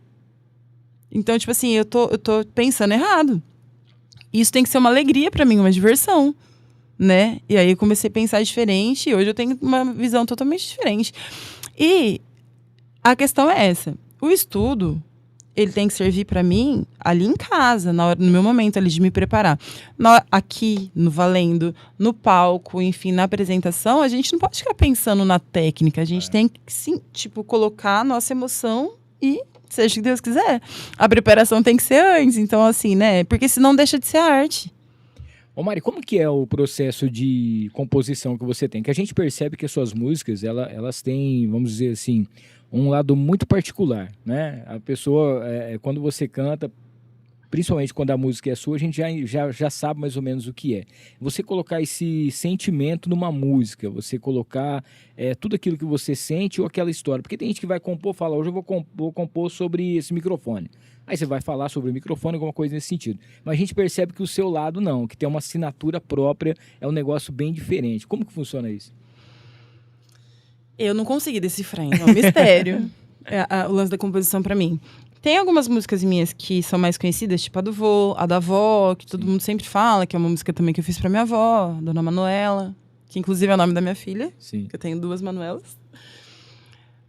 Então, tipo assim, eu tô pensando errado. Isso tem que ser uma alegria pra mim, uma diversão, né? E aí eu comecei a pensar diferente e hoje eu tenho uma visão totalmente diferente. E a questão é essa. O estudo, ele tem que servir pra mim ali em casa, no meu momento ali de me preparar. Aqui, no Valendo, no palco, enfim, na apresentação, a gente não pode ficar pensando na técnica. A gente tem que, sim, colocar a nossa emoção e... seja o que Deus quiser. A preparação tem que ser antes. Então, assim, né? Porque senão deixa de ser arte. Ô Mari, como que é o processo de composição que você tem? Que a gente percebe que as suas músicas, elas têm, vamos dizer assim, um lado muito particular, né? A pessoa, quando você canta, principalmente quando a música é sua, a gente já sabe mais ou menos o que é. Você colocar esse sentimento numa música, você colocar tudo aquilo que você sente ou aquela história. Porque tem gente que vai compor, fala, hoje eu vou compor sobre esse microfone. Aí você vai falar sobre o microfone, alguma coisa nesse sentido. Mas a gente percebe que o seu lado não, que tem uma assinatura própria, é um negócio bem diferente. Como que funciona isso? Eu não consegui decifrar, é um mistério. O lance da composição pra mim. Tem algumas músicas minhas que são mais conhecidas, tipo a da avó, que todo mundo sempre fala, que é uma música também que eu fiz pra minha avó, Dona Manuela, que inclusive é o nome da minha filha. Sim. Que eu tenho 2 Manuelas.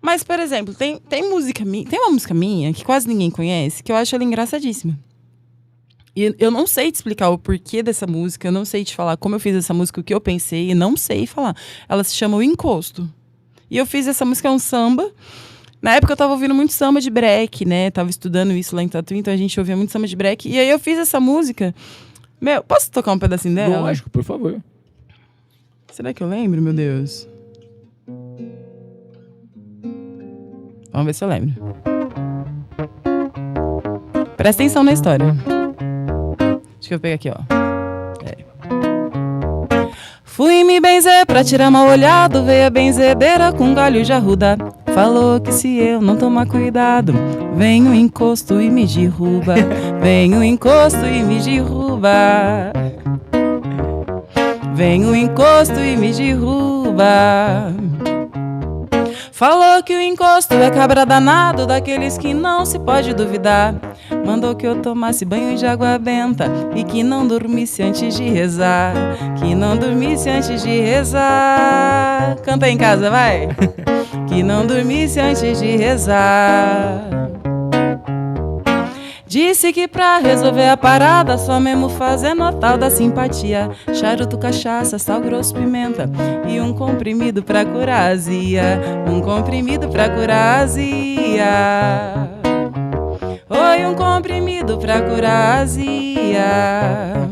Mas, por exemplo, tem uma música minha que quase ninguém conhece, que eu acho ela engraçadíssima. E eu não sei te explicar o porquê dessa música, eu não sei te falar como eu fiz essa música, o que eu pensei, e não sei falar. Ela se chama O Encosto. E eu fiz essa música, é um samba. Na época eu tava ouvindo muito samba de break, né? Tava estudando isso lá em Tatuí, então a gente ouvia muito samba de break. E aí eu fiz essa música. Posso tocar um pedacinho dela? Lógico, por favor. Será que eu lembro, meu Deus? Vamos ver se eu lembro. Presta atenção na história. Acho que eu vou pegar aqui, ó. Fui me benzer pra tirar mal olhado, veio a benzedeira com galho de arruda. Falou que se eu não tomar cuidado, vem o encosto e me derruba. Vem o encosto e me derruba. Vem o encosto e me derruba. Falou que o encosto é cabra danado, daqueles que não se pode duvidar. Mandou que eu tomasse banho de água benta e que não dormisse antes de rezar. Que não dormisse antes de rezar. Canta aí em casa, vai! Que não dormisse antes de rezar. Disse que pra resolver a parada só mesmo fazendo a tal da simpatia. Charuto, cachaça, sal grosso, pimenta e um comprimido pra curar a azia. Um comprimido pra curar a azia. Oi, um comprimido pra curar a azia.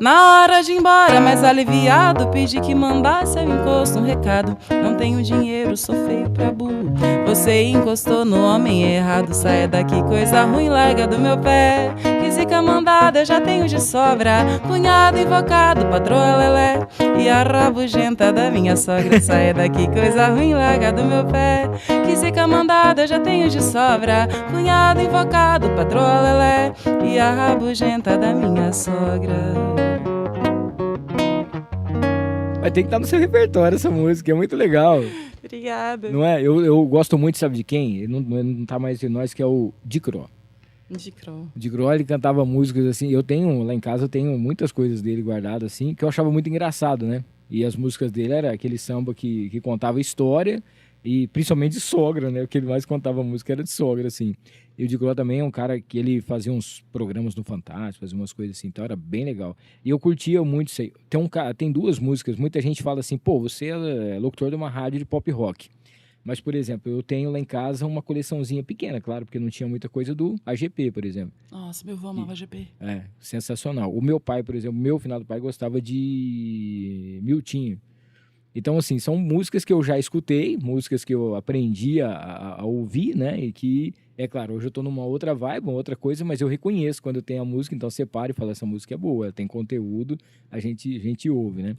Na hora de ir embora, mais aliviado, pedi que mandasse ao encosto um recado. Não tenho dinheiro, sou feio pra burro. Você encostou no homem errado. Saia daqui, coisa ruim, larga do meu pé. Que zica mandada eu já tenho de sobra. Cunhado invocado, patroa lelé e a rabugenta da minha sogra. Saia daqui, coisa ruim, larga do meu pé. Que zica mandada eu já tenho de sobra. Cunhado invocado, patroa lelé e a rabugenta da minha sogra. Vai ter que estar no seu repertório essa música, é muito legal. Obrigada. Não é? Eu gosto muito, sabe de quem? Ele não tá mais entre nós, que é o Dicró. Dicró, ele cantava músicas assim, lá em casa eu tenho muitas coisas dele guardadas assim, que eu achava muito engraçado, né? E as músicas dele era aquele samba que contava história, e principalmente de sogra, né? O que ele mais contava música era de sogra, assim. E o Dicró também é um cara que ele fazia uns programas no Fantástico, fazia umas coisas assim, então era bem legal. E eu curtia muito isso aí. Tem duas músicas, muita gente fala assim, pô, você é locutor de uma rádio de pop rock. Mas, por exemplo, eu tenho lá em casa uma coleçãozinha pequena, claro, porque não tinha muita coisa do AGP, por exemplo. Nossa, meu avô amava AGP. É, sensacional. O meu pai, por exemplo, meu finado pai gostava de Miltinho. Então, assim, são músicas que eu já escutei, músicas que eu aprendi a ouvir, né? E que, é claro, hoje eu tô numa outra vibe, uma outra coisa, mas eu reconheço quando eu tenho a música, então separo e falo, essa música é boa, ela tem conteúdo, a gente ouve, né?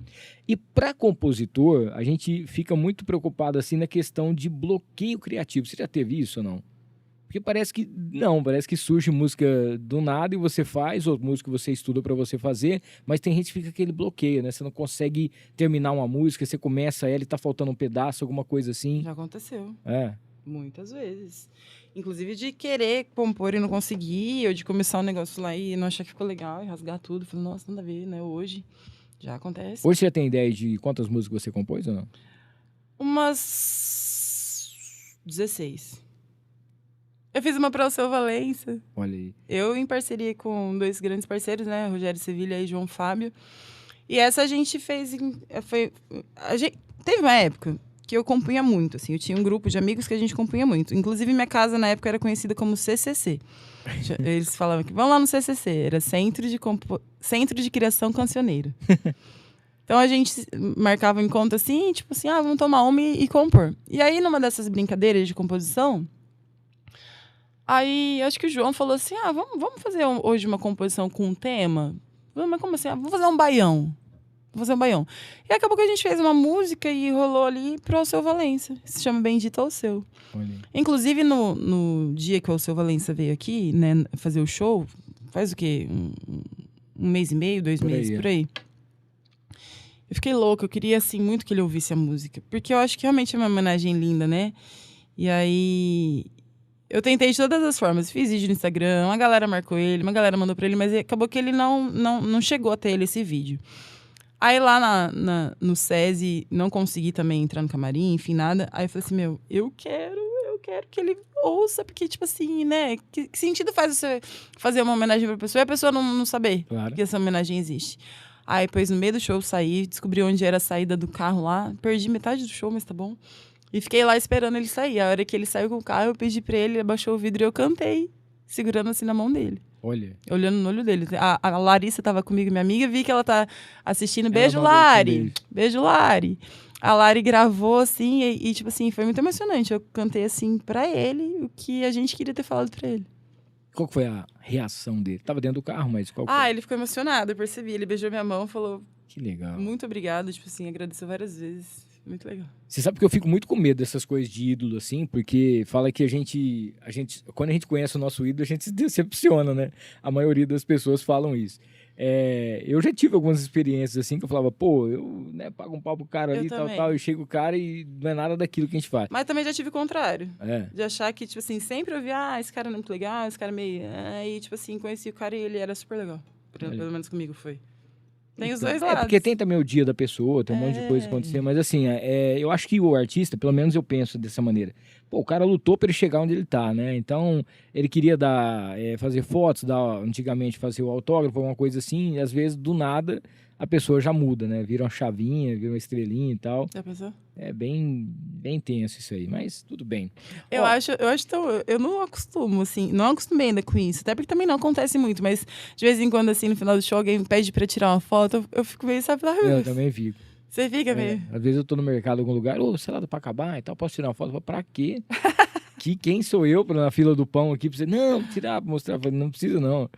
E para compositor, a gente fica muito preocupado, assim, na questão de bloqueio criativo. Você já teve isso ou não? Porque parece que surge música do nada e você faz, ou música que você estuda para você fazer, mas tem gente que fica aquele bloqueio, né? Você não consegue terminar uma música, você começa ela e tá faltando um pedaço, alguma coisa assim. Já aconteceu. É. Muitas vezes. Inclusive de querer compor e não conseguir, ou de começar um negócio lá e não achar que ficou legal e rasgar tudo. Falei, nossa, nada a ver, né? Hoje já acontece. Hoje você já tem ideia de quantas músicas você compôs ou não? Umas 16. Eu fiz uma para o Seu Valença. Olha aí. Eu em parceria com 2 grandes parceiros, né? Rogério Sevilha e João Fábio. E essa a gente fez... Teve uma época que eu compunha muito, assim. Eu tinha um grupo de amigos que a gente compunha muito. Inclusive, minha casa, na época, era conhecida como CCC. Eles falavam que, vamos lá no CCC. Era Centro de Criação Cancioneiro. Então, a gente marcava um encontro assim, tipo assim, vamos tomar uma e compor. E aí, numa dessas brincadeiras de composição... Aí, acho que o João falou assim, vamos fazer hoje uma composição com um tema? Mas como assim? Vamos fazer um baião. Vamos fazer um baião. E acabou que a gente fez uma música e rolou ali pro Alceu Valença. Se chama Bendito Alceu. Inclusive, no dia que o Alceu Valença veio aqui, né, fazer o show, faz o quê? Um mês e meio, 2 meses, por aí. Eu fiquei louca, eu queria, assim, muito que ele ouvisse a música. Porque eu acho que realmente é uma homenagem linda, né? E aí... Eu tentei de todas as formas, fiz vídeo no Instagram, uma galera marcou ele, uma galera mandou pra ele, mas acabou que ele não chegou até ele esse vídeo. Aí lá no SESI, não consegui também entrar no camarim, enfim, nada. Aí eu falei assim, eu quero que ele ouça, porque, tipo assim, né, que sentido faz você fazer uma homenagem pra pessoa e a pessoa não saber que essa homenagem existe. Aí depois, no meio do show, eu saí, descobri onde era a saída do carro lá, perdi metade do show, mas tá bom. E fiquei lá esperando ele sair. A hora que ele saiu com o carro, eu pedi pra ele, ele abaixou o vidro e eu cantei, segurando assim na mão dele. Olha. Olhando no olho dele. A Larissa tava comigo, minha amiga, vi que ela tá assistindo. Beijo, Lari! Beijo, Lari! A Lari gravou, assim, e tipo assim, foi muito emocionante. Eu cantei, assim, pra ele, o que a gente queria ter falado pra ele. Qual que foi a reação dele? Tava dentro do carro, mas qual foi? Ele ficou emocionado, eu percebi. Ele beijou minha mão, falou... Que legal. Muito obrigado, tipo assim, agradeceu várias vezes. Muito legal. Você sabe que eu fico muito com medo dessas coisas de ídolo, assim, porque fala que a gente, quando a gente conhece o nosso ídolo, a gente se decepciona, né? A maioria das pessoas falam isso. Eu já tive algumas experiências assim que eu falava, pô, eu pago um pau pro cara Eu ali, tal, também. tal, e chega o cara e não é nada daquilo que a gente faz. Mas também já tive o contrário. É. De achar que, tipo assim, sempre eu via, esse cara não é muito legal, esse cara meio... Aí, tipo assim, conheci o cara e ele era super legal. Pelo menos comigo foi. Tem os dois lados. Porque tem também o dia da pessoa, tem um monte de coisa acontecendo, mas assim, eu acho que o artista, pelo menos eu penso dessa maneira, pô, o cara lutou para ele chegar onde ele tá, né? Então, ele queria fazer fotos, antigamente fazer o autógrafo, alguma coisa assim, e às vezes, do nada, a pessoa já muda, né? Vira uma chavinha, vira uma estrelinha e tal. Já pensou? É bem tenso isso aí, mas tudo bem. Eu acho tão... Eu não acostumo, assim, não acostumei ainda com isso. Até porque também não acontece muito, mas de vez em quando, assim, no final do show, alguém me pede pra tirar uma foto, eu fico meio, sabe? Eu também fico. Você fica meio... Às vezes eu tô no mercado em algum lugar, sei lá, pra acabar e tal, posso tirar uma foto? Eu falo, pra quê? Quem sou eu na fila do pão aqui pra você? Não, tirar, mostrar. Eu falo, não precisa não.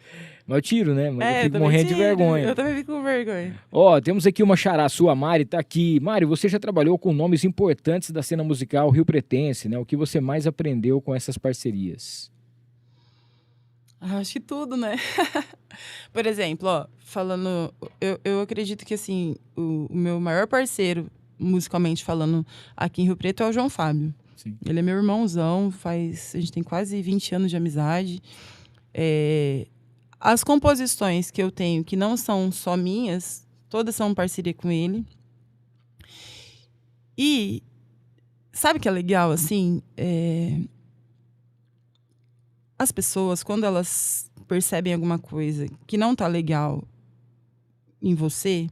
Mas eu tiro, né? Mas eu fico morrendo de vergonha. Eu também fico com vergonha. Temos aqui uma xará sua, a Mari, tá aqui. Mari, você já trabalhou com nomes importantes da cena musical riopretense, né? O que você mais aprendeu com essas parcerias? Acho que tudo, né? Por exemplo, falando... Eu acredito que, assim, o meu maior parceiro, musicalmente falando, aqui em Rio Preto é o João Fábio. Sim. Ele é meu irmãozão, a gente tem quase 20 anos de amizade. As composições que eu tenho, que não são só minhas, todas são parceria com ele. E sabe o que é legal, assim? As pessoas, quando elas percebem alguma coisa que não tá legal em você,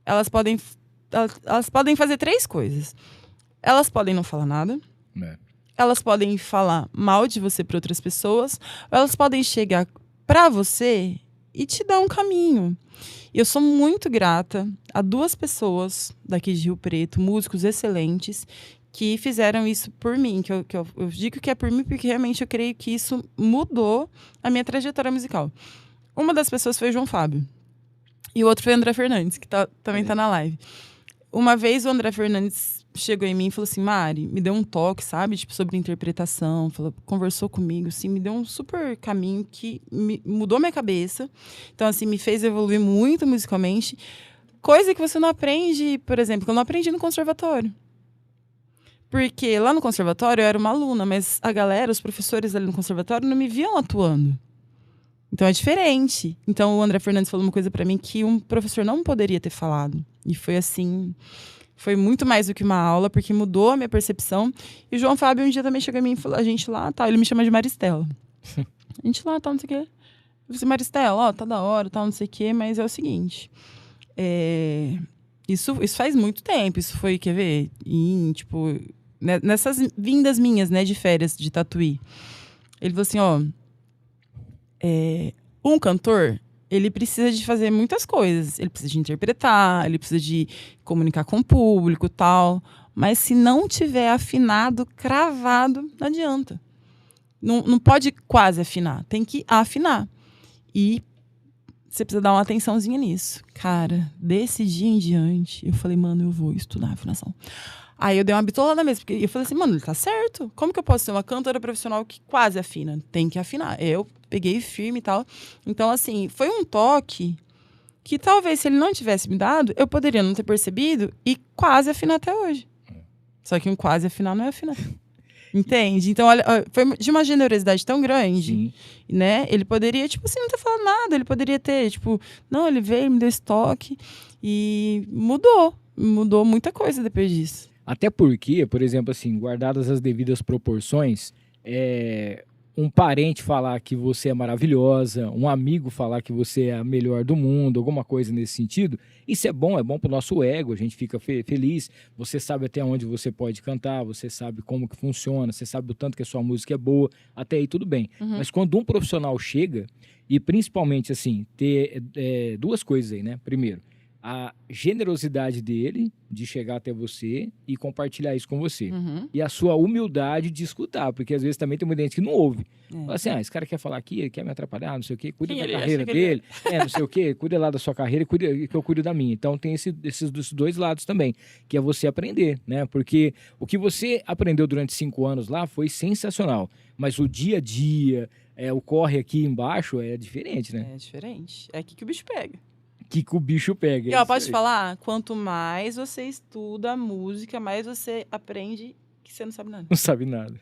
elas podem fazer 3 coisas. Elas podem não falar nada. Elas podem falar mal de você para outras pessoas. Ou elas podem chegar para você e te dar um caminho. E eu sou muito grata a 2 pessoas daqui de Rio Preto, músicos excelentes, que fizeram isso por mim. Eu digo que é por mim porque realmente eu creio que isso mudou a minha trajetória musical. Uma das pessoas foi o João Fábio. E o outro foi o André Fernandes, que também tá na live. Uma vez o André Fernandes chegou em mim e falou assim, Mari, me deu um toque, sabe? Tipo, sobre interpretação. Conversou comigo, assim, me deu um super caminho que mudou minha cabeça. Então, assim, me fez evoluir muito musicalmente. Coisa que você não aprende, por exemplo, que eu não aprendi no conservatório. Porque lá no conservatório eu era uma aluna, mas a galera, os professores ali no conservatório não me viam atuando. Então é diferente. Então o André Fernandes falou uma coisa pra mim que um professor não poderia ter falado. E foi assim, foi muito mais do que uma aula, porque mudou a minha percepção. E o João Fábio um dia também chegou em mim e falou, a gente lá, tá, ele me chama de Maristela. A gente lá, tá, não sei o quê. Eu falei assim, Maristela, tá da hora, tá, não sei o quê, mas é o seguinte, isso faz muito tempo, isso foi, quer ver, nessas vindas minhas, né, de férias de Tatuí. Ele falou assim, um cantor, ele precisa de fazer muitas coisas. Ele precisa de interpretar, ele precisa de comunicar com o público e tal. Mas se não tiver afinado, cravado, não adianta. Não pode quase afinar, tem que afinar. E você precisa dar uma atençãozinha nisso. Cara, desse dia em diante, eu falei, mano, eu vou estudar afinação. Aí eu dei uma bitolada mesmo, porque eu falei assim, mano, ele tá certo. Como que eu posso ser uma cantora profissional que quase afina? Tem que afinar. Eu peguei firme e tal. Então, assim, foi um toque que talvez se ele não tivesse me dado, eu poderia não ter percebido e quase afinar até hoje. Só que um quase afinar não é afinar. Entende? Então, olha, foi de uma generosidade tão grande, Sim. né? Ele poderia, tipo assim, não ter falado nada. Ele poderia ter, tipo, não, ele veio, me deu esse toque e mudou muita coisa depois disso. Até porque, por exemplo, assim, guardadas as devidas proporções, um parente falar que você é maravilhosa, um amigo falar que você é a melhor do mundo, alguma coisa nesse sentido, isso é bom pro nosso ego, a gente fica feliz, você sabe até onde você pode cantar, você sabe como que funciona, você sabe o tanto que a sua música é boa, até aí tudo bem. Uhum. Mas quando um profissional chega, e principalmente, assim, ter 2 coisas aí, né? Primeiro, a generosidade dele de chegar até você e compartilhar isso com você. Uhum. E a sua humildade de escutar, porque às vezes também tem muita gente que não ouve. Fala assim, esse cara quer falar aqui, ele quer me atrapalhar, não sei o quê, cuida da carreira dele, não sei o quê, cuida lá da sua carreira e que eu cuido da minha. Então tem esses 2 lados também, que é você aprender, né? Porque o que você aprendeu durante 5 anos lá foi sensacional, mas o dia a dia, o corre aqui embaixo é diferente, né? É diferente. É aqui que o bicho pega. Que o bicho pega. E ó, posso te falar? Quanto mais você estuda música, mais você aprende que você não sabe nada. Não sabe nada.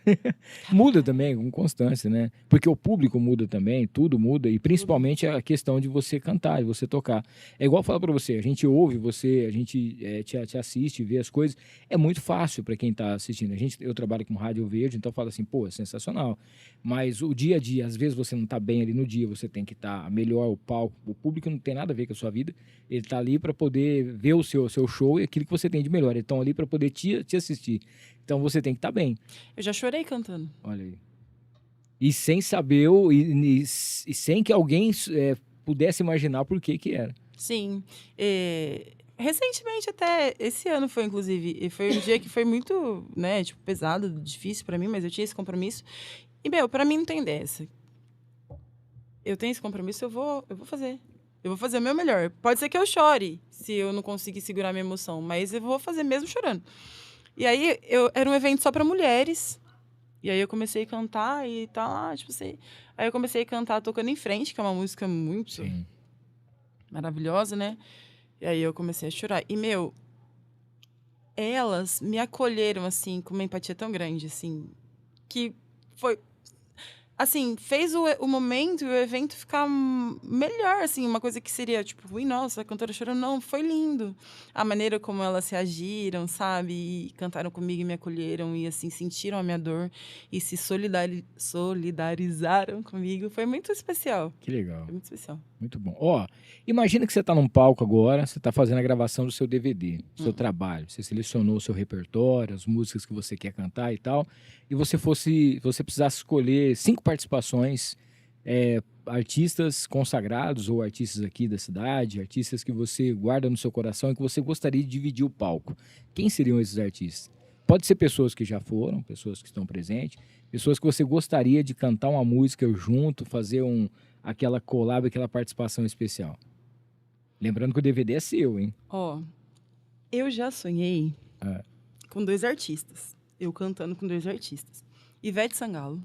Muda também com constância, né? Porque o público muda também, tudo muda, e principalmente a questão de você cantar, de você tocar. É igual falar pra você, a gente ouve você, a gente te assiste, vê as coisas, é muito fácil pra quem tá assistindo. Eu trabalho com rádio verde, então falo assim, pô, é sensacional. Mas o dia a dia, às vezes você não tá bem ali no dia, você tem que estar melhor, o palco, o público não tem nada a ver com a sua vida, ele tá ali pra poder ver o seu show e aquilo que você tem de melhor, eles estão ali pra poder te assistir. Então você tem que estar bem. Eu já chorei cantando. Olha aí. E sem saber, e sem que alguém pudesse imaginar por que era. Sim. Recentemente, até esse ano foi, inclusive. E foi um dia que foi muito, né, tipo, pesado, difícil pra mim, mas eu tinha esse compromisso. E, pra mim não tem dessa. Eu tenho esse compromisso, eu vou fazer. Eu vou fazer o meu melhor. Pode ser que eu chore, se eu não conseguir segurar minha emoção, mas eu vou fazer mesmo chorando. E aí, era um evento só pra mulheres. E aí, eu comecei a cantar e tal, tipo assim. Aí, eu comecei a cantar Tocando em Frente, que é uma música muito maravilhosa, né? E aí, eu comecei a chorar. E, elas me acolheram, assim, com uma empatia tão grande, assim, que foi... Assim, fez o momento e o evento ficar melhor, assim. Uma coisa que seria, tipo, ui, nossa, a cantora chorando. Não, foi lindo. A maneira como elas reagiram, sabe? E cantaram comigo e me acolheram. E, assim, sentiram a minha dor. E se solidarizaram comigo. Foi muito especial. Que legal. Foi muito especial. Muito bom. Ó, imagina que você tá num palco agora, você tá fazendo a gravação do seu DVD, do seu trabalho. Você selecionou o seu repertório, as músicas que você quer cantar e tal. E você precisasse escolher 5 participações, artistas consagrados ou artistas aqui da cidade, artistas que você guarda no seu coração e que você gostaria de dividir o palco. Quem seriam esses artistas? Pode ser pessoas que já foram, pessoas que estão presentes, pessoas que você gostaria de cantar uma música junto, fazer aquela collab, aquela participação especial. Lembrando que o DVD é seu, hein? Ó, eu já sonhei com 2 artistas. Eu cantando com 2 artistas. Ivete Sangalo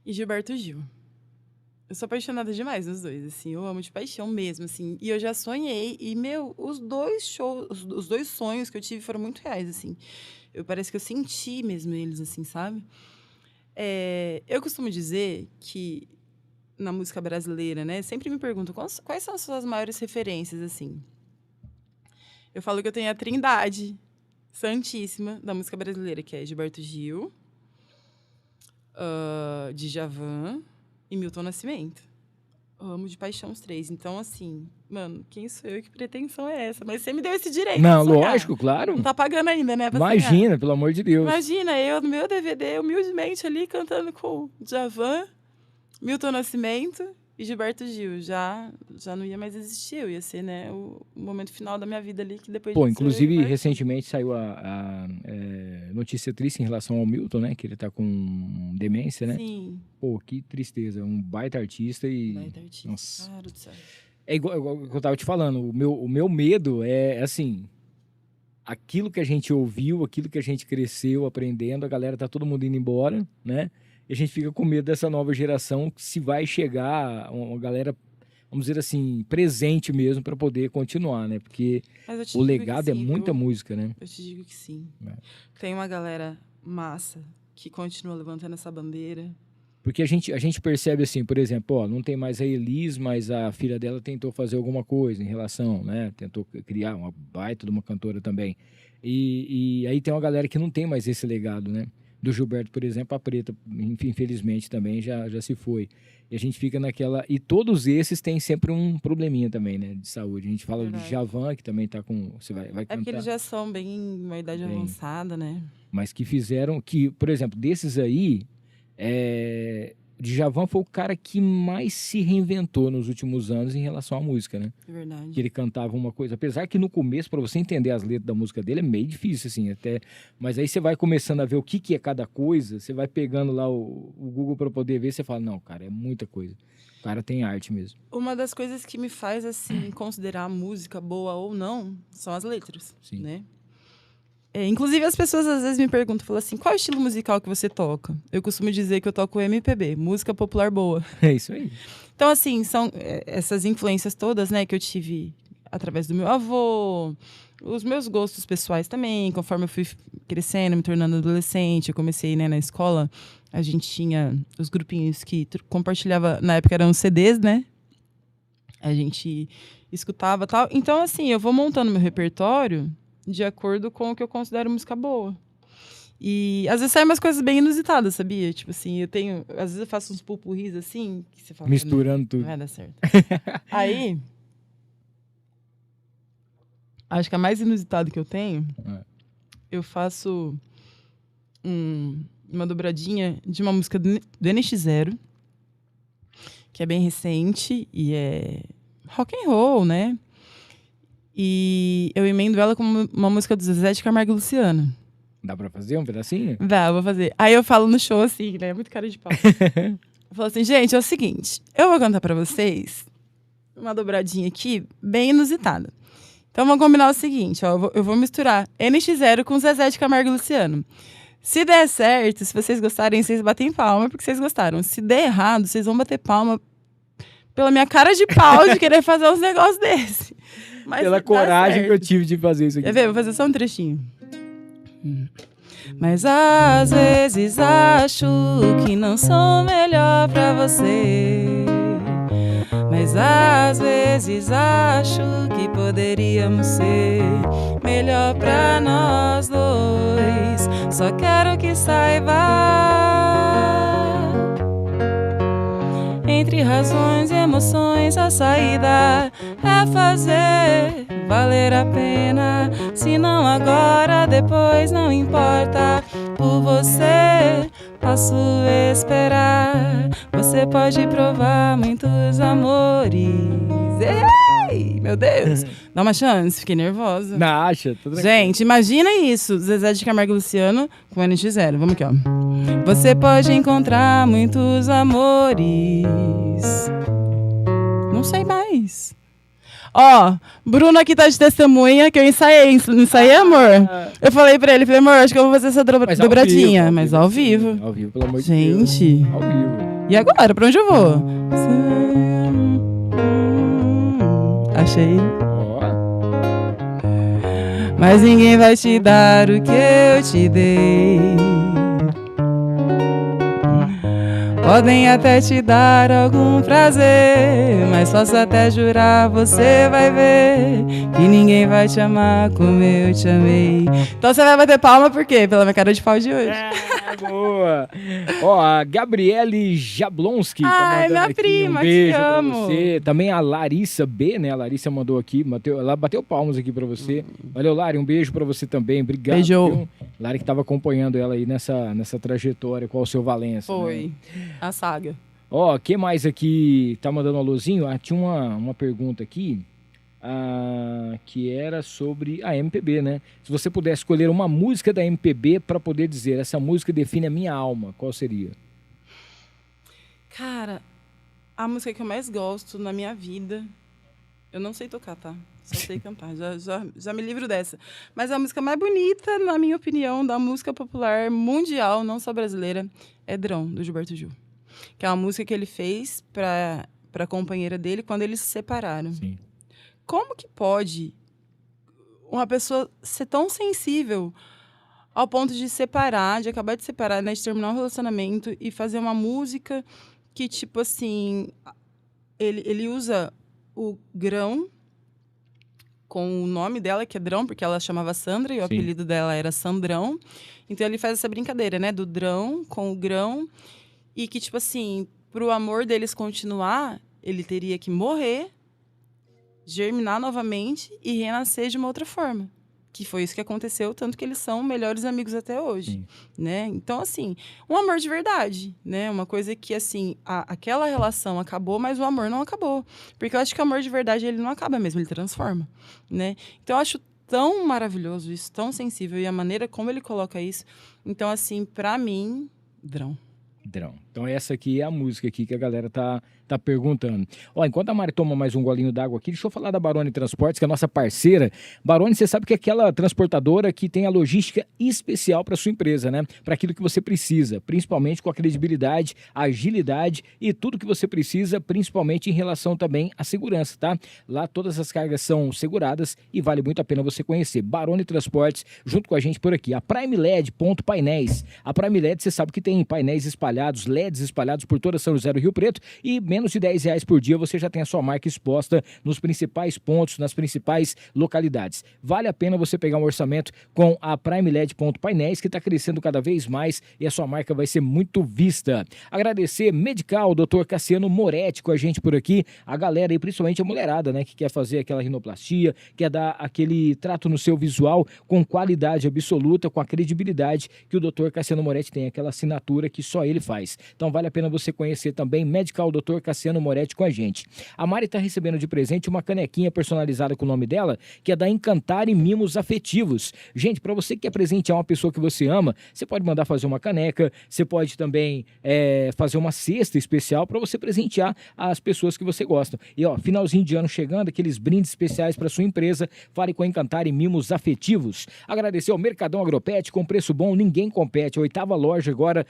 e Gilberto Gil. Eu sou apaixonada demais nos 2, assim. Eu amo de paixão mesmo, assim. E eu já sonhei. E, os 2 shows, os 2 sonhos que eu tive foram muito reais, assim. Parece que eu senti mesmo eles, assim, sabe? Eu costumo dizer que, na música brasileira, né? Sempre me perguntam quais são as suas maiores referências, assim. Eu falo que eu tenho a trindade santíssima da música brasileira, que é Gilberto Gil, Djavan e Milton Nascimento. Eu amo de paixão os 3. Então, assim, mano, quem sou eu? Que pretensão é essa? Mas você me deu esse direito. Não, lógico, claro. Não tá pagando ainda, né? Imagina, pelo amor de Deus. Imagina, eu no meu DVD, humildemente ali, cantando com Djavan, Milton Nascimento e Gilberto Gil. Já não ia mais existir. Eu ia ser, né, o momento final da minha vida ali, que depois Pô, disso inclusive, recentemente saiu a notícia triste em relação ao Milton, né? Que ele tá com demência, né? Sim. Pô, que tristeza. Um baita artista e... Baita artista. Nossa. Claro do céu. É igual que eu tava te falando. O meu medo é, assim... Aquilo que a gente ouviu, aquilo que a gente cresceu aprendendo, a galera tá todo mundo indo embora, né? E a gente fica com medo dessa nova geração, se vai chegar uma galera, vamos dizer assim, presente mesmo para poder continuar, né? Porque o legado é muita música, né? Eu te digo que sim. Tem uma galera massa que continua levantando essa bandeira. Porque a gente percebe assim, por exemplo, ó, não tem mais a Elis, mas a filha dela tentou fazer alguma coisa em relação, né? Tentou criar uma baita de uma cantora também. E aí tem uma galera que não tem mais esse legado, né? Do Gilberto, por exemplo, a Preta, infelizmente também já se foi. E a gente fica naquela... E todos esses têm sempre um probleminha também, né? De saúde. A gente fala de Djavan, que também tá com... Você vai cantar. É porque eles já são bem uma idade avançada, né? Mas que fizeram... Por exemplo, desses aí... Djavan foi o cara que mais se reinventou nos últimos anos em relação à música, né? É verdade. Que ele cantava uma coisa, apesar que no começo, para você entender as letras da música dele, é meio difícil, assim, até. Mas aí você vai começando a ver o que é cada coisa, você vai pegando lá o Google para poder ver, você fala, não, cara, é muita coisa. O cara tem arte mesmo. Uma das coisas que me faz, assim, considerar a música boa ou não, são as letras, Sim. né? Inclusive, as pessoas às vezes me perguntam, falam assim, qual é o estilo musical que você toca? Eu costumo dizer que eu toco MPB, música popular boa. É isso aí. Então, assim, são essas influências todas, né, que eu tive através do meu avô, os meus gostos pessoais também, conforme eu fui crescendo, me tornando adolescente, eu comecei, né, na escola, a gente tinha os grupinhos que compartilhava, na época eram CDs, né, a gente escutava e tal. Então, assim, eu vou montando meu repertório de acordo com o que eu considero música boa. E às vezes saem umas coisas bem inusitadas, sabia? Tipo assim, às vezes eu faço uns pupurris assim, que você fala, misturando não tudo. vai dar certo. Aí, acho que a mais inusitada que eu tenho, eu faço uma dobradinha de uma música do NX0, que é bem recente e é rock and roll, né? E eu emendo ela com uma música do Zezé de Camargo e Luciano. Dá pra fazer um pedacinho? Dá, eu vou fazer. Aí eu falo no show assim, né? Muito cara de pau. Eu falo assim, gente, é o seguinte, eu vou cantar pra vocês uma dobradinha aqui bem inusitada. Então vamos combinar o seguinte, ó, eu vou misturar NX0 com Zezé de Camargo e Luciano. Se der certo, se vocês gostarem, vocês batem palma porque vocês gostaram. Se der errado, vocês vão bater palma pela minha cara de pau de querer fazer uns negócios desses. Mas pela coragem que eu tive de fazer isso aqui. Quer ver? Vou fazer só um trechinho. Mas às vezes acho que não sou melhor pra você. Mas às vezes acho que poderíamos ser melhor pra nós dois. Só quero que saiba, entre razões e emoções, a saída é fazer valer a pena. Se não agora, depois não importa. Por você posso esperar. Você pode provar muitos amores. Ei, meu Deus! Dá uma chance, fiquei nervosa. Não, acha? Gente, imagina isso. Zezé de Camargo e Luciano com NX0. Vamos aqui, ó. Você pode encontrar muitos amores. Não sei mais. Ó, Bruno aqui tá de testemunha que eu ensaiei, amor. Eu falei pra ele, amor, acho que eu vou fazer essa dobradinha. Mas ao vivo. Ao vivo, pelo amor de Gente. Deus. Ao vivo. E agora, pra onde eu vou? Achei. Mas ninguém vai te dar o que eu te dei. Podem até te dar algum prazer, mas posso até jurar, você vai ver que ninguém vai te amar como eu te amei. Então você vai bater palma por quê? Pela minha cara de pau de hoje. Boa! Ó, a Gabriele Jablonski tá mandando minha aqui prima, um beijo te pra amo. você. Também a Larissa B, né? A Larissa mandou aqui, ela bateu palmas aqui pra você. Valeu, Lari, um beijo pra você também. Obrigado. Beijo. Viu? Lari que tava acompanhando ela aí nessa trajetória com o seu Valença. Foi. Né? A saga. Ó, que mais aqui tá mandando um alôzinho? Tinha uma pergunta aqui. Que era sobre a MPB, né? Se você pudesse escolher uma música da MPB para poder dizer, essa música define a minha alma, qual seria? Cara, a música que eu mais gosto na minha vida, eu não sei tocar, tá? Só sei cantar, já me livro dessa. Mas a música mais bonita, na minha opinião, da música popular mundial, não só brasileira, é Drão, do Gilberto Gil. Que é uma música que ele fez para a companheira dele quando eles se separaram. Sim. Como que pode uma pessoa ser tão sensível ao ponto de separar, de acabar de separar, né, de terminar um relacionamento e fazer uma música que, tipo assim, ele usa o grão com o nome dela, que é Drão, porque ela chamava Sandra e o apelido dela era Sandrão. Então ele faz essa brincadeira, né, do drão com o grão e que, tipo assim, pro amor deles continuar, ele teria que morrer, germinar novamente e renascer de uma outra forma. Que foi isso que aconteceu, tanto que eles são melhores amigos até hoje, né? Então, assim, um amor de verdade, né? Uma coisa que, assim, aquela relação acabou, mas o amor não acabou. Porque eu acho que o amor de verdade, ele não acaba mesmo, ele transforma, né? Então, eu acho tão maravilhoso isso, tão sensível, e a maneira como ele coloca isso. Então, assim, pra mim, Drão. Drão. Então essa aqui é a música aqui que a galera tá perguntando. Ó, enquanto a Mari toma mais um golinho d'água aqui, deixa eu falar da Barone Transportes, que é a nossa parceira. Barone, você sabe que é aquela transportadora que tem a logística especial para sua empresa, né? Para aquilo que você precisa, principalmente com a credibilidade, a agilidade e tudo que você precisa, principalmente em relação também à segurança, tá? Lá todas as cargas são seguradas e vale muito a pena você conhecer. Barone Transportes, junto com a gente por aqui. A Prime LED, ponto painéis. A Prime LED, você sabe que tem painéis espalhados, LEDs espalhados por toda São José do Rio Preto e menos de R$10 por dia você já tem a sua marca exposta nos principais pontos, nas principais localidades. Vale a pena você pegar um orçamento com a Prime LED ponto painéis, que está crescendo cada vez mais e a sua marca vai ser muito vista. Agradecer Medical, Dr. Cassiano Moretti com a gente por aqui, a galera aí, principalmente a mulherada, né, que quer fazer aquela rinoplastia, quer dar aquele trato no seu visual com qualidade absoluta, com a credibilidade que o Dr. Cassiano Moretti tem, aquela assinatura que só ele faz. Então vale a pena você conhecer também Medical Dr. Cassiano Moretti com a gente. A Mari está recebendo de presente uma canequinha personalizada com o nome dela, que é da Encantar e Mimos Afetivos. Gente, para você que quer presentear uma pessoa que você ama, você pode mandar fazer uma caneca, você pode também fazer uma cesta especial para você presentear as pessoas que você gosta. E ó, finalzinho de ano chegando, aqueles brindes especiais para sua empresa, fale com a Encantar e Mimos Afetivos. Agradecer ao Mercadão Agropet, com preço bom, ninguém compete. A 8ª loja agora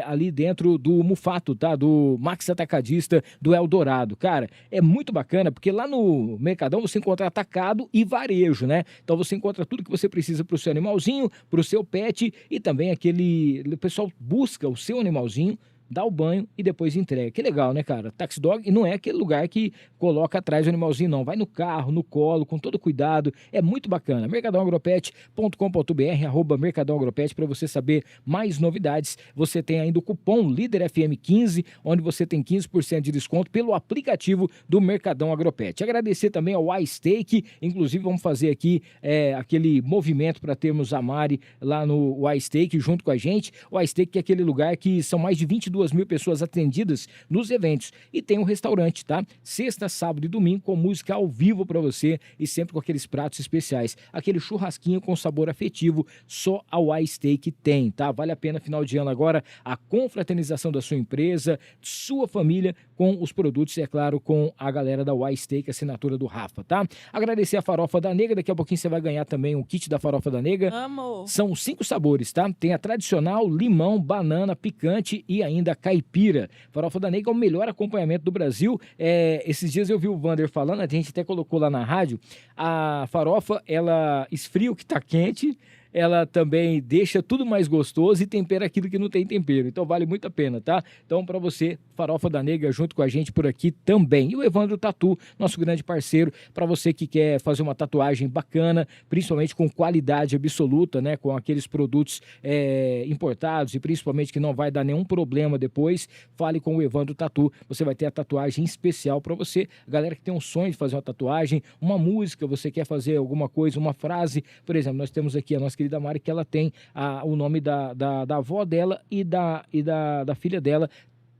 ali dentro do Mufato, tá? Do Max Atacadista, do Eldorado. Cara, é muito bacana, porque lá no Mercadão você encontra atacado e varejo, né? Então você encontra tudo que você precisa para o seu animalzinho, para o seu pet e também o pessoal busca o seu animalzinho, dá o banho e depois entrega. Que legal, né, cara? Taxi Dog e não é aquele lugar que coloca atrás o animalzinho, não. Vai no carro, no colo, com todo cuidado. É muito bacana. mercadãoagropet.com.br, @mercadãoagropet, para você saber mais novidades. Você tem ainda o cupom LíderFM15, onde você tem 15% de desconto pelo aplicativo do Mercadão Agropet. Agradecer também ao iSteak. Inclusive, vamos fazer aqui aquele movimento para termos a Mari lá no iSteak junto com a gente. O iSteak é aquele lugar que são mais de 22 mil pessoas atendidas nos eventos. E tem um restaurante, tá? Sexta, sábado e domingo com música ao vivo para você e sempre com aqueles pratos especiais. Aquele churrasquinho com sabor afetivo, só a iSteak tem, tá? Vale a pena, final de ano agora, a confraternização da sua empresa, sua família, com os produtos e, é claro, com a galera da iSteak, assinatura do Rafa, tá? Agradecer a Farofa da Nega, daqui a pouquinho você vai ganhar também um kit da Farofa da Nega. Amo! São 5 sabores, tá? Tem a tradicional, limão, banana, picante e ainda caipira. Farofa da Nega é o melhor acompanhamento do Brasil. Esses dias eu vi o Vander falando, a gente até colocou lá na rádio, a farofa, ela esfria o que tá quente, ela também deixa tudo mais gostoso e tempera aquilo que não tem tempero. Então vale muito a pena, tá? Então para você, Farofa da Nega junto com a gente por aqui também. E o Evandro Tatu, nosso grande parceiro, para você que quer fazer uma tatuagem bacana, principalmente com qualidade absoluta, né? Com aqueles produtos importados e principalmente que não vai dar nenhum problema depois, fale com o Evandro Tatu. Você vai ter a tatuagem especial para você. A galera que tem um sonho de fazer uma tatuagem, uma música, você quer fazer alguma coisa, uma frase. Por exemplo, nós temos aqui a nossa querida Mari, que ela tem o nome da avó dela e da filha dela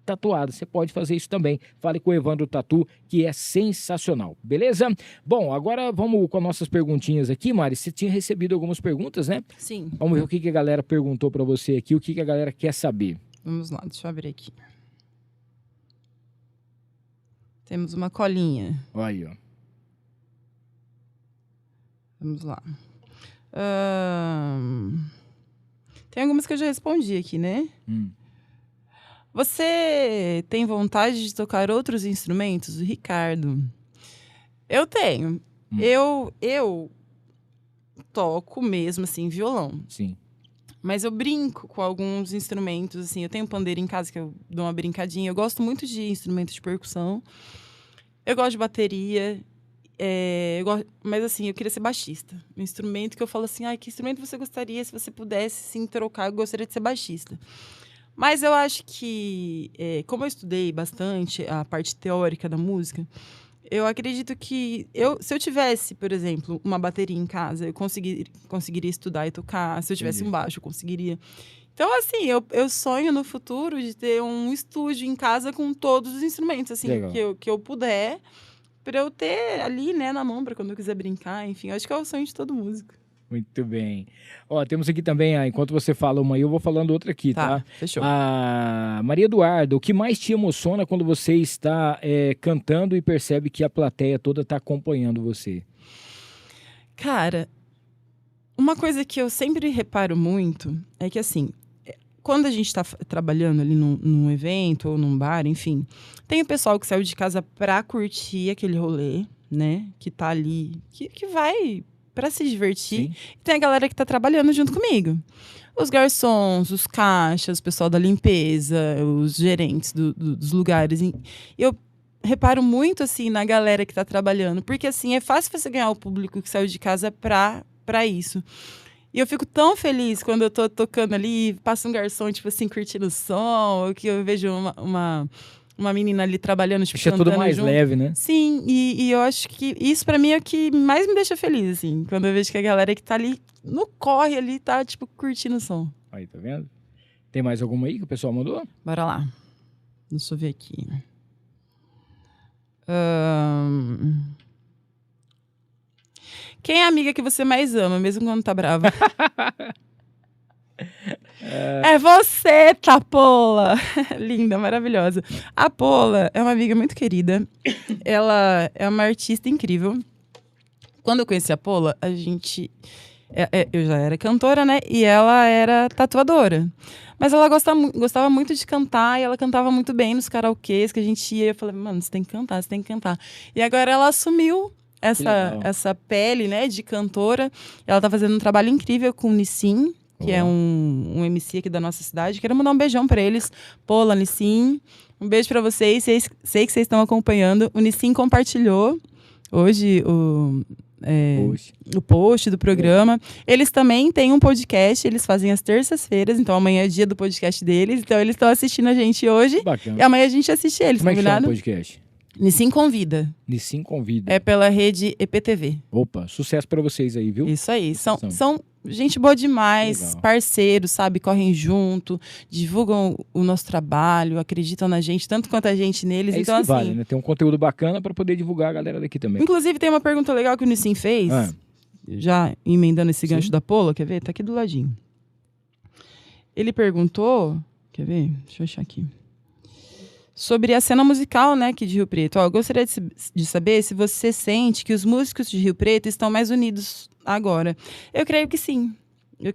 tatuada. Você pode fazer isso também. Fale com o Evandro Tatu, que é sensacional. Beleza? Bom, agora vamos com as nossas perguntinhas aqui, Mari. Você tinha recebido algumas perguntas, né? Sim. Vamos ver o que a galera perguntou para você aqui, o que a galera quer saber. Vamos lá, deixa eu abrir aqui. Temos uma colinha. Olha aí, ó. Vamos lá. Tem algumas que eu já respondi aqui, né? Você tem vontade de tocar outros instrumentos? O Ricardo. Eu tenho. Eu toco mesmo, assim, violão. Sim. Mas eu brinco com alguns instrumentos, assim. Eu tenho um pandeiro em casa que eu dou uma brincadinha. Eu gosto muito de instrumentos de percussão. Eu gosto de bateria. Mas assim, eu queria ser baixista. Um instrumento que eu falo assim, que instrumento você gostaria, se você pudesse sim trocar, eu gostaria de ser baixista. Mas eu acho que, como eu estudei bastante a parte teórica da música, eu acredito que se eu tivesse, por exemplo, uma bateria em casa, eu conseguiria estudar e tocar. Se eu tivesse um baixo, eu conseguiria. Então, assim, eu sonho no futuro de ter um estúdio em casa com todos os instrumentos, assim, que eu puder, para eu ter ali, né, na mão, para quando eu quiser brincar, enfim. Eu acho que é o sonho de todo músico. Muito bem. Ó, temos aqui também, enquanto você fala uma aí, eu vou falando outra aqui, tá? Fechou. A Maria Eduarda, o que mais te emociona quando você está cantando e percebe que a plateia toda está acompanhando você? Cara, uma coisa que eu sempre reparo muito é que, assim, quando a gente está trabalhando ali num evento ou num bar, enfim, tem o pessoal que saiu de casa pra curtir aquele rolê, né? Que tá ali, que vai pra se divertir. Sim. E tem a galera que tá trabalhando junto comigo. Os garçons, os caixas, o pessoal da limpeza, os gerentes dos lugares. E eu reparo muito, assim, na galera que tá trabalhando. Porque, assim, é fácil você ganhar o público que saiu de casa pra isso. E eu fico tão feliz quando eu tô tocando ali, passa um garçom, tipo assim, curtindo o som, ou que eu vejo uma menina ali trabalhando, tipo, Deixa tudo mais junto. leve, né? Sim, e eu acho que isso pra mim é o que mais me deixa feliz, assim. Quando eu vejo que a galera que tá ali, no corre ali, tá, tipo, curtindo o som. Aí, tá vendo? Tem mais alguma aí que o pessoal mandou? Bora lá. Deixa eu ver aqui. Quem é a amiga que você mais ama, mesmo quando tá brava? É você, Tapola! Linda, maravilhosa. A Pola é uma amiga muito querida. Ela é uma artista incrível. Quando eu conheci a Pola, a gente... eu já era cantora, né? E ela era tatuadora. Mas ela gostava muito de cantar e ela cantava muito bem nos karaokês que a gente ia. Eu falei, mano, você tem que cantar, você tem que cantar. E agora ela assumiu essa pele, né, de cantora. Ela tá fazendo um trabalho incrível com o Nissim, que é um MC aqui da nossa cidade. Quero mandar um beijão pra eles. Pola, Nissim, um beijo pra vocês. Sei que vocês estão acompanhando. O Nissim compartilhou hoje o post do programa. Eles também têm um podcast, eles fazem às terças-feiras, então amanhã é dia do podcast deles. Então eles estão assistindo a gente hoje. Bacana. E amanhã a gente assiste eles, Como é que chama o combinado? podcast? Nissim Convida. Nissim Convida. É pela rede EPTV. Opa, sucesso pra vocês aí, viu? Isso aí. São gente boa demais, Legal. parceiros, sabe? Correm junto, divulgam o nosso trabalho, acreditam na gente, tanto quanto a gente neles. É isso Então, que assim. vale, né? Tem um conteúdo bacana pra poder divulgar a galera daqui também. Inclusive, tem uma pergunta legal que o Nissim fez, já emendando esse gancho da Pola, quer ver? Tá aqui do ladinho. Ele perguntou. Quer ver? Deixa eu achar aqui. Sobre a cena musical, né, aqui de Rio Preto. Eu gostaria de saber se você sente que os músicos de Rio Preto estão mais unidos agora. Eu creio que sim. Eu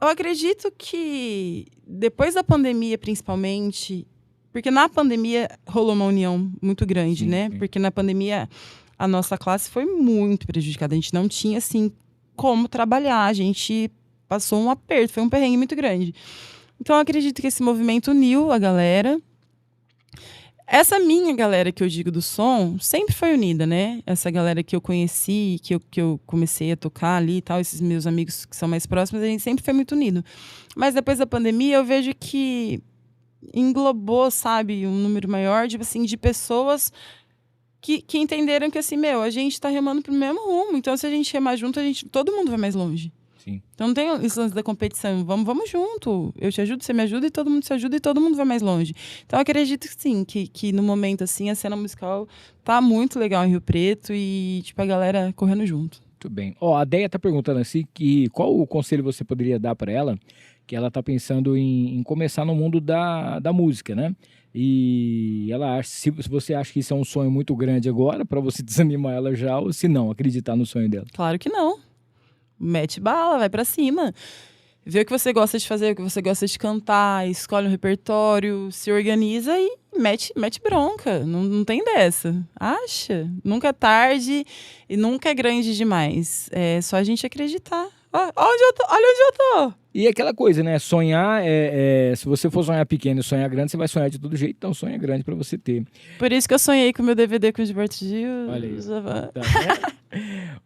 acredito que depois da pandemia, principalmente, porque na pandemia rolou uma união muito grande, né? Sim. Porque na pandemia a nossa classe foi muito prejudicada. A gente não tinha, assim, como trabalhar. A gente passou um aperto, foi um perrengue muito grande. Então, eu acredito que esse movimento uniu a galera. Essa minha galera que eu digo do som sempre foi unida, né? Essa galera que eu conheci, que eu comecei a tocar ali e tal, esses meus amigos que são mais próximos, a gente sempre foi muito unido. Mas depois da pandemia, eu vejo que englobou, sabe, um número maior, tipo assim, de pessoas que entenderam que, assim, a gente tá remando pro mesmo rumo. Então, se a gente remar junto, todo mundo vai mais longe. Sim. Então não tem esse lance da competição. Vamos junto. Eu te ajudo, você me ajuda, e todo mundo se ajuda e todo mundo vai mais longe. Então eu acredito que sim, que no momento assim a cena musical tá muito legal em Rio Preto e tipo a galera correndo junto. Muito bem. Ó, a Deia tá perguntando assim qual o conselho você poderia dar para ela, que ela tá pensando em começar no mundo da música, né? E ela acha, se você acha que isso é um sonho muito grande agora, para você desanimar ela já, ou se não, acreditar no sonho dela. Claro que não. Mete bala, vai pra cima. Vê o que você gosta de fazer, o que você gosta de cantar, escolhe um repertório, se organiza e mete bronca. Não tem dessa. Acha. Nunca é tarde e nunca é grande demais. É só a gente acreditar. Olha onde eu tô. E aquela coisa, né? Sonhar, se você for sonhar pequeno e sonhar grande, você vai sonhar de todo jeito, então sonha grande pra você ter. Por isso que eu sonhei com o meu DVD com o Gilberto Gil. Olha isso. Tá.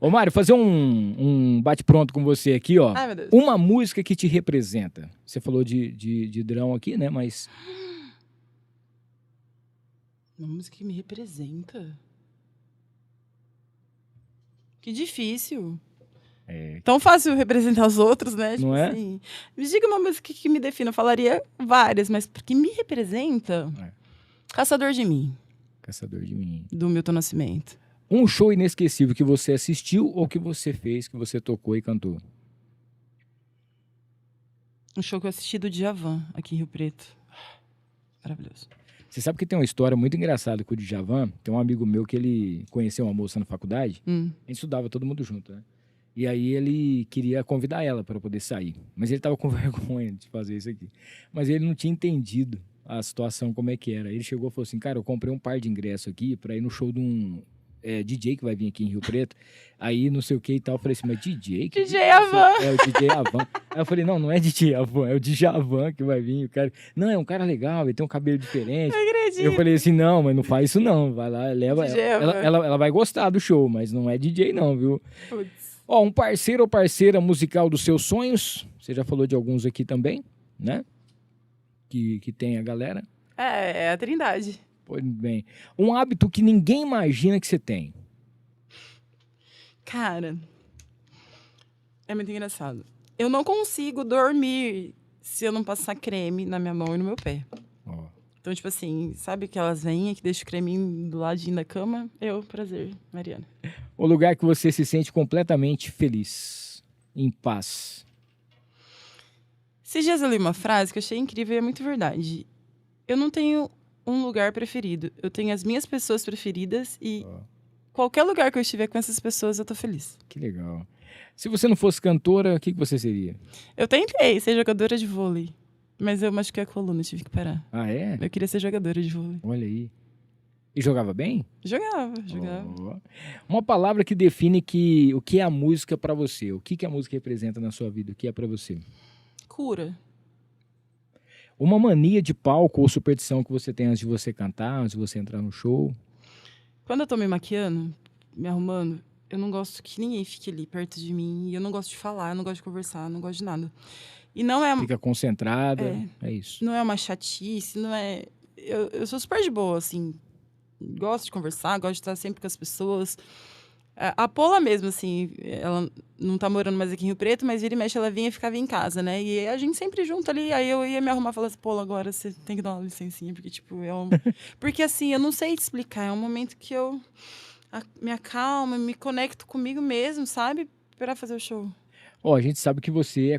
Ô, Mário, fazer um bate-pronto com você aqui, ó. Ai, meu Deus. Uma música que te representa. Você falou de drão aqui, né? Mas... Uma música que me representa? Que difícil. Tão fácil representar os outros, né? Não é? Assim, me diga uma música que me defina. Eu falaria várias, mas que me representa... Caçador de Mim. Caçador de Mim. Do Milton Nascimento. Um show inesquecível que você assistiu ou que você fez, que você tocou e cantou? Um show que eu assisti do Djavan, aqui em Rio Preto. Maravilhoso. Você sabe que tem uma história muito engraçada com o Djavan. Tem um amigo meu que ele conheceu uma moça na faculdade. A gente estudava todo mundo junto, né? E aí ele queria convidar ela para poder sair. Mas ele tava com vergonha de fazer isso aqui. Mas ele não tinha entendido a situação, como é que era. Ele chegou e falou assim, cara, eu comprei um par de ingressos aqui para ir no show de um DJ que vai vir aqui em Rio Preto. Aí não sei o que e tal. Eu falei assim, mas DJ? DJ Avan. É o DJ Avan. Aí eu falei, não é DJ Avan, é o Djavan que vai vir. O cara, não, é um cara legal, ele tem um cabelo diferente. Eu acredito. Eu falei assim, não, mas não faz isso não. Vai lá, leva DJ ela. Avan. Ela vai gostar do show, mas não é DJ não, viu? Putz. Ó, um parceiro ou parceira musical dos seus sonhos. Você já falou de alguns aqui também, né? Que tem a galera. É a Trindade. Pois bem. Um hábito que ninguém imagina que você tem. Cara, é muito engraçado. Eu não consigo dormir se eu não passar creme na minha mão e no meu pé. Ó. Então, tipo assim, sabe aquelas veinhas que deixam o creminho do ladinho da cama? Prazer, Mariana. O lugar que você se sente completamente feliz, em paz. Esses dias eu li uma frase que eu achei incrível e é muito verdade. Eu não tenho um lugar preferido. Eu tenho as minhas pessoas preferidas e qualquer lugar que eu estiver com essas pessoas, eu tô feliz. Que legal. Se você não fosse cantora, o que você seria? Eu tentei ser jogadora de vôlei, mas eu machuquei a coluna, tive que parar. Ah, é? Eu queria ser jogadora de vôlei. Olha aí. E jogava bem? Jogava. Ó. Uma palavra que define o que é a música pra você. O que a música representa na sua vida? O que é pra você? Cura. Uma mania de palco ou superstição que você tem antes de você cantar, antes de você entrar no show? Quando eu tô me maquiando, me arrumando, eu não gosto que ninguém fique ali perto de mim. E eu não gosto de falar, eu não gosto de conversar, eu não gosto de nada. E não é... Fica concentrada, é isso. Não é uma chatice, não é... Eu sou super de boa, assim. Gosto de conversar, gosto de estar sempre com as pessoas. A Pola mesmo, assim, ela não tá morando mais aqui em Rio Preto, mas vira e mexe, ela vinha e ficava em casa, né? E a gente sempre junto ali, aí eu ia me arrumar e falar assim, Pola, agora você tem que dar uma licencinha, porque, tipo, Porque, assim, eu não sei te explicar, é um momento que eu me acalmo, me conecto comigo mesmo, sabe? Pra fazer o show. Ó, a gente sabe que você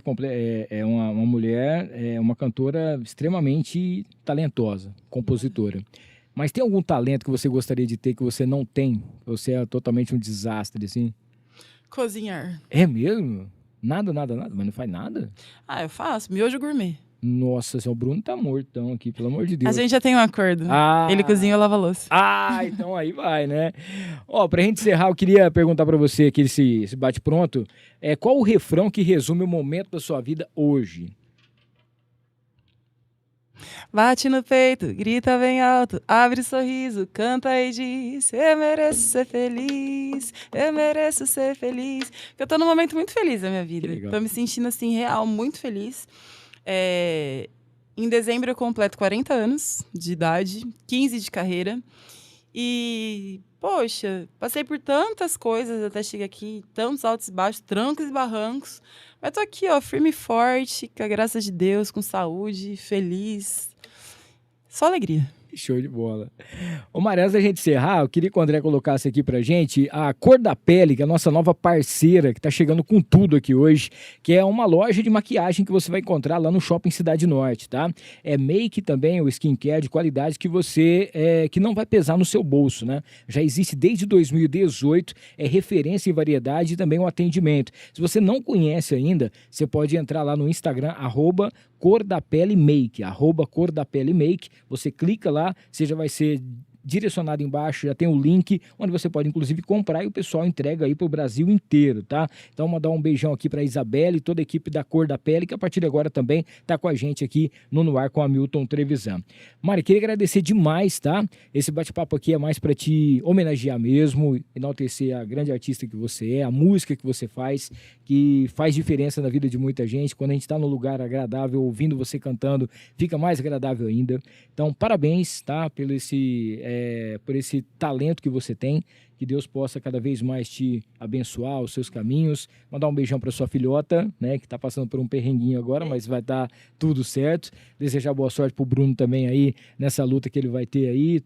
é uma mulher, uma cantora extremamente talentosa, compositora. Mas tem algum talento que você gostaria de ter que você não tem? Você é totalmente um desastre, assim? Cozinhar. É mesmo? Nada, mas não faz nada? Eu faço. Miojo gourmet. Nossa, o Bruno tá mortão aqui, pelo amor de Deus. A gente já tem um acordo. Ele cozinha e eu lavo a louça. Então aí vai, né? Ó, pra gente encerrar, eu queria perguntar pra você aqui, esse bate-pronto. Qual o refrão que resume o momento da sua vida hoje? Bate no peito, grita bem alto, abre sorriso, canta e diz: eu mereço ser feliz, eu mereço ser feliz. Eu tô num momento muito feliz da minha vida. Tô me sentindo, assim, real, muito feliz. Em dezembro eu completo 40 anos de idade, 15 de carreira. E, poxa, passei por tantas coisas até chegar aqui, tantos altos e baixos, trancos e barrancos. Mas tô aqui, ó, firme e forte, com a graça de Deus, com saúde, feliz. Só alegria. Show de bola. Ô, Maria, antes da gente encerrar, eu queria que o André colocasse aqui pra gente a Cor da Pele, que é a nossa nova parceira, que tá chegando com tudo aqui hoje, que é uma loja de maquiagem que você vai encontrar lá no Shopping Cidade Norte, tá? É make também, o skincare de qualidade que você, que não vai pesar no seu bolso, né? Já existe desde 2018, é referência em variedade e também um atendimento. Se você não conhece ainda, você pode entrar lá no Instagram, @Cor da Pele Make, @Cor da Pele Make, você clica lá, você já vai ser direcionado embaixo, já tem o link, onde você pode inclusive comprar e o pessoal entrega aí pro Brasil inteiro, tá? Então mandar um beijão aqui pra Isabelle e toda a equipe da Cor da Pele, que a partir de agora também tá com a gente aqui no Ar com a Milton Trevisan. Mari, queria agradecer demais, tá? Esse bate-papo aqui é mais pra te homenagear mesmo, enaltecer a grande artista que você é, a música que você faz, que faz diferença na vida de muita gente. Quando a gente tá num lugar agradável, ouvindo você cantando, fica mais agradável ainda. Então, parabéns, tá? Pelo esse por esse talento que você tem. Que Deus possa cada vez mais te abençoar, os seus caminhos. Mandar um beijão para sua filhota, né? Que está passando por um perrenguinho agora, mas vai dar tudo certo. Desejar boa sorte pro Bruno também aí, nessa luta que ele vai ter aí.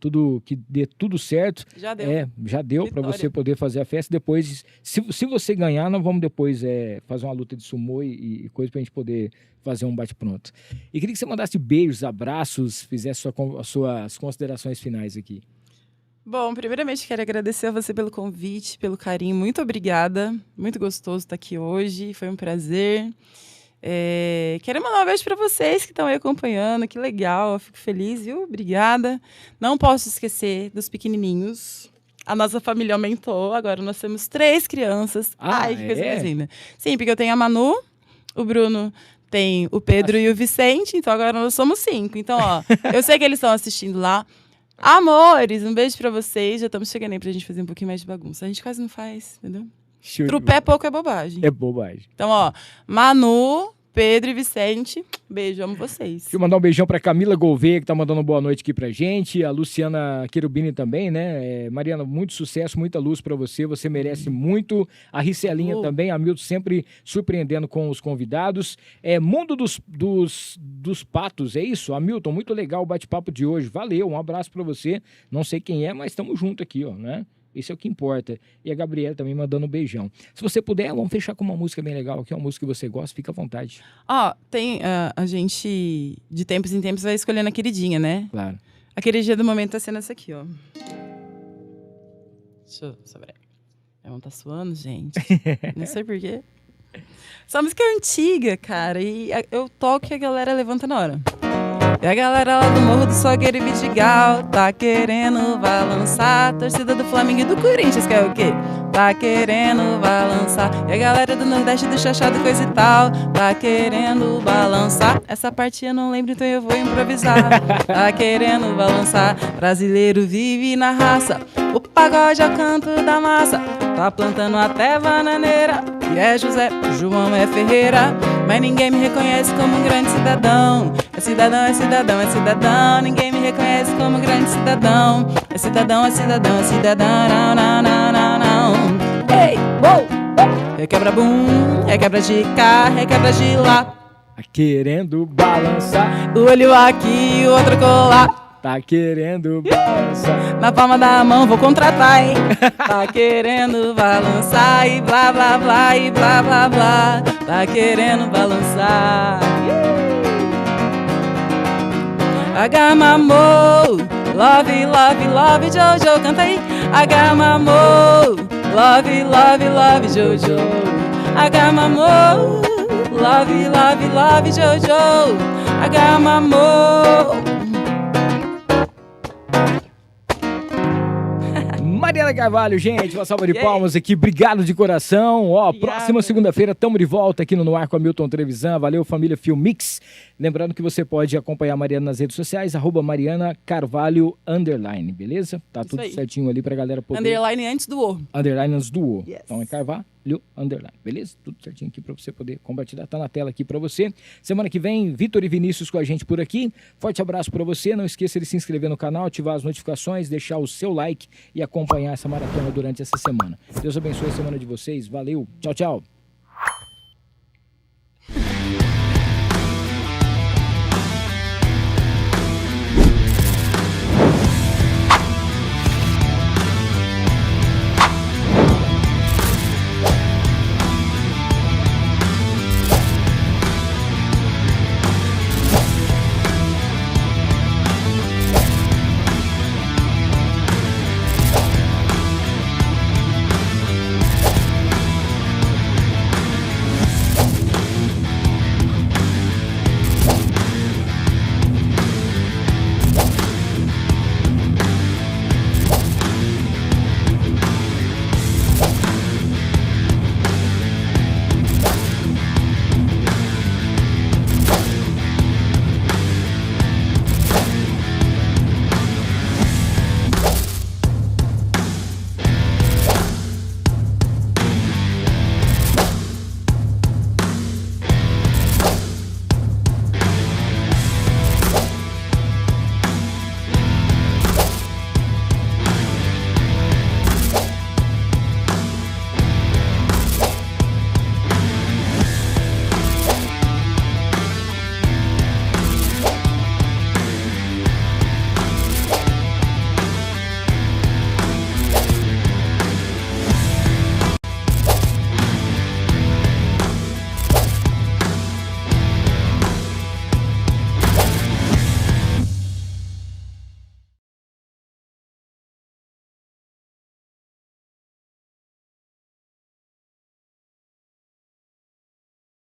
Que dê tudo certo. Já deu. Já deu para Vitória. você poder fazer a festa. Depois, se você ganhar, nós vamos depois fazer uma luta de sumô e coisa pra gente poder fazer um bate-pronto. E queria que você mandasse beijos, abraços, fizesse as suas considerações finais aqui. Bom, primeiramente quero agradecer a você pelo convite, pelo carinho. Muito obrigada. Muito gostoso estar aqui hoje. Foi um prazer. Quero mandar um beijo para vocês que estão aí acompanhando. Que legal. Eu fico feliz, viu? Obrigada. Não posso esquecer dos pequenininhos. A nossa família aumentou. Agora nós temos 3 crianças. Ai, que coisa mais linda. Sim, porque eu tenho a Manu, o Bruno tem o Pedro e o Vicente. Então agora nós somos 5. Então, ó, eu sei que eles estão assistindo lá. Amores, um beijo pra vocês. Já estamos chegando aí pra gente fazer um pouquinho mais de bagunça. A gente quase não faz, entendeu? Trupé pouco é bobagem. É bobagem. Então, ó, Manu, Pedro e Vicente, beijo, amo vocês. Deixa eu mandar um beijão pra Camila Gouveia, que tá mandando boa noite aqui pra gente. A Luciana Querubini também, né? Mariana, muito sucesso, muita luz pra você. Você merece muito. A Ricelinha também, a Milton sempre surpreendendo com os convidados. Mundo dos Patos, é isso? Hamilton, muito legal o bate-papo de hoje. Valeu, um abraço pra você. Não sei quem é, mas estamos juntos aqui, ó, né? Isso é o que importa. E a Gabriela também mandando um beijão. Se você puder, vamos fechar com uma música bem legal, que é uma música que você gosta, fica à vontade. Tem, a gente, de tempos em tempos, vai escolhendo a queridinha, né? Claro. A queridinha do momento tá sendo essa aqui, ó. Deixa eu saber. Minha mão tá suando, gente. Não sei porquê. Essa música é antiga, cara, e eu toco e a galera levanta na hora. E a galera lá do Morro do Salgueiro e Vidigal tá querendo balançar. Torcida do Flamengo e do Corinthians, que é o quê? Tá querendo balançar. E a galera do Nordeste, do Chachado, coisa e tal, tá querendo balançar. Essa parte eu não lembro, então eu vou improvisar. Tá querendo balançar. Brasileiro vive na raça. O pagode é o canto da massa. Tá plantando até bananeira. E é José, João é Ferreira. Mas ninguém me reconhece como um grande cidadão. É cidadão, é cidadão, é cidadão. Ninguém me reconhece como um grande cidadão. É cidadão, é cidadão, é cidadão. Não, não, não, não, não. Ei, uou! Requebra bum, requebra de cá, requebra de lá. Tá querendo balançar. O olho aqui, o outro colar. Tá querendo balançar. Na palma da mão vou contratar, hein? Tá querendo balançar e blá blá blá e blá blá blá. Tá querendo balançar. Agamamou, love, love, love, Jojo, canta aí. Agamamou, love, love, love, Jojo. Agamamou, love, love, love, Jojo. Agamamou. Mariana Carvalho, gente, uma salva de palmas aqui, obrigado de coração. Próxima segunda-feira estamos de volta aqui no Ar com a Milton Trevisan. Valeu, família Filmix. Lembrando que você pode acompanhar a Mariana nas redes sociais, @Mariana Carvalho _, beleza? Tá tudo certinho ali pra galera poder... Underline antes do O. Underline antes do O. Yes. Então é Carvalho _, beleza? Tudo certinho aqui pra você poder compartilhar. Tá na tela aqui pra você. Semana que vem, Vitor e Vinícius com a gente por aqui. Forte abraço pra você. Não esqueça de se inscrever no canal, ativar as notificações, deixar o seu like e acompanhar essa maratona durante essa semana. Deus abençoe a semana de vocês. Valeu. Tchau, tchau.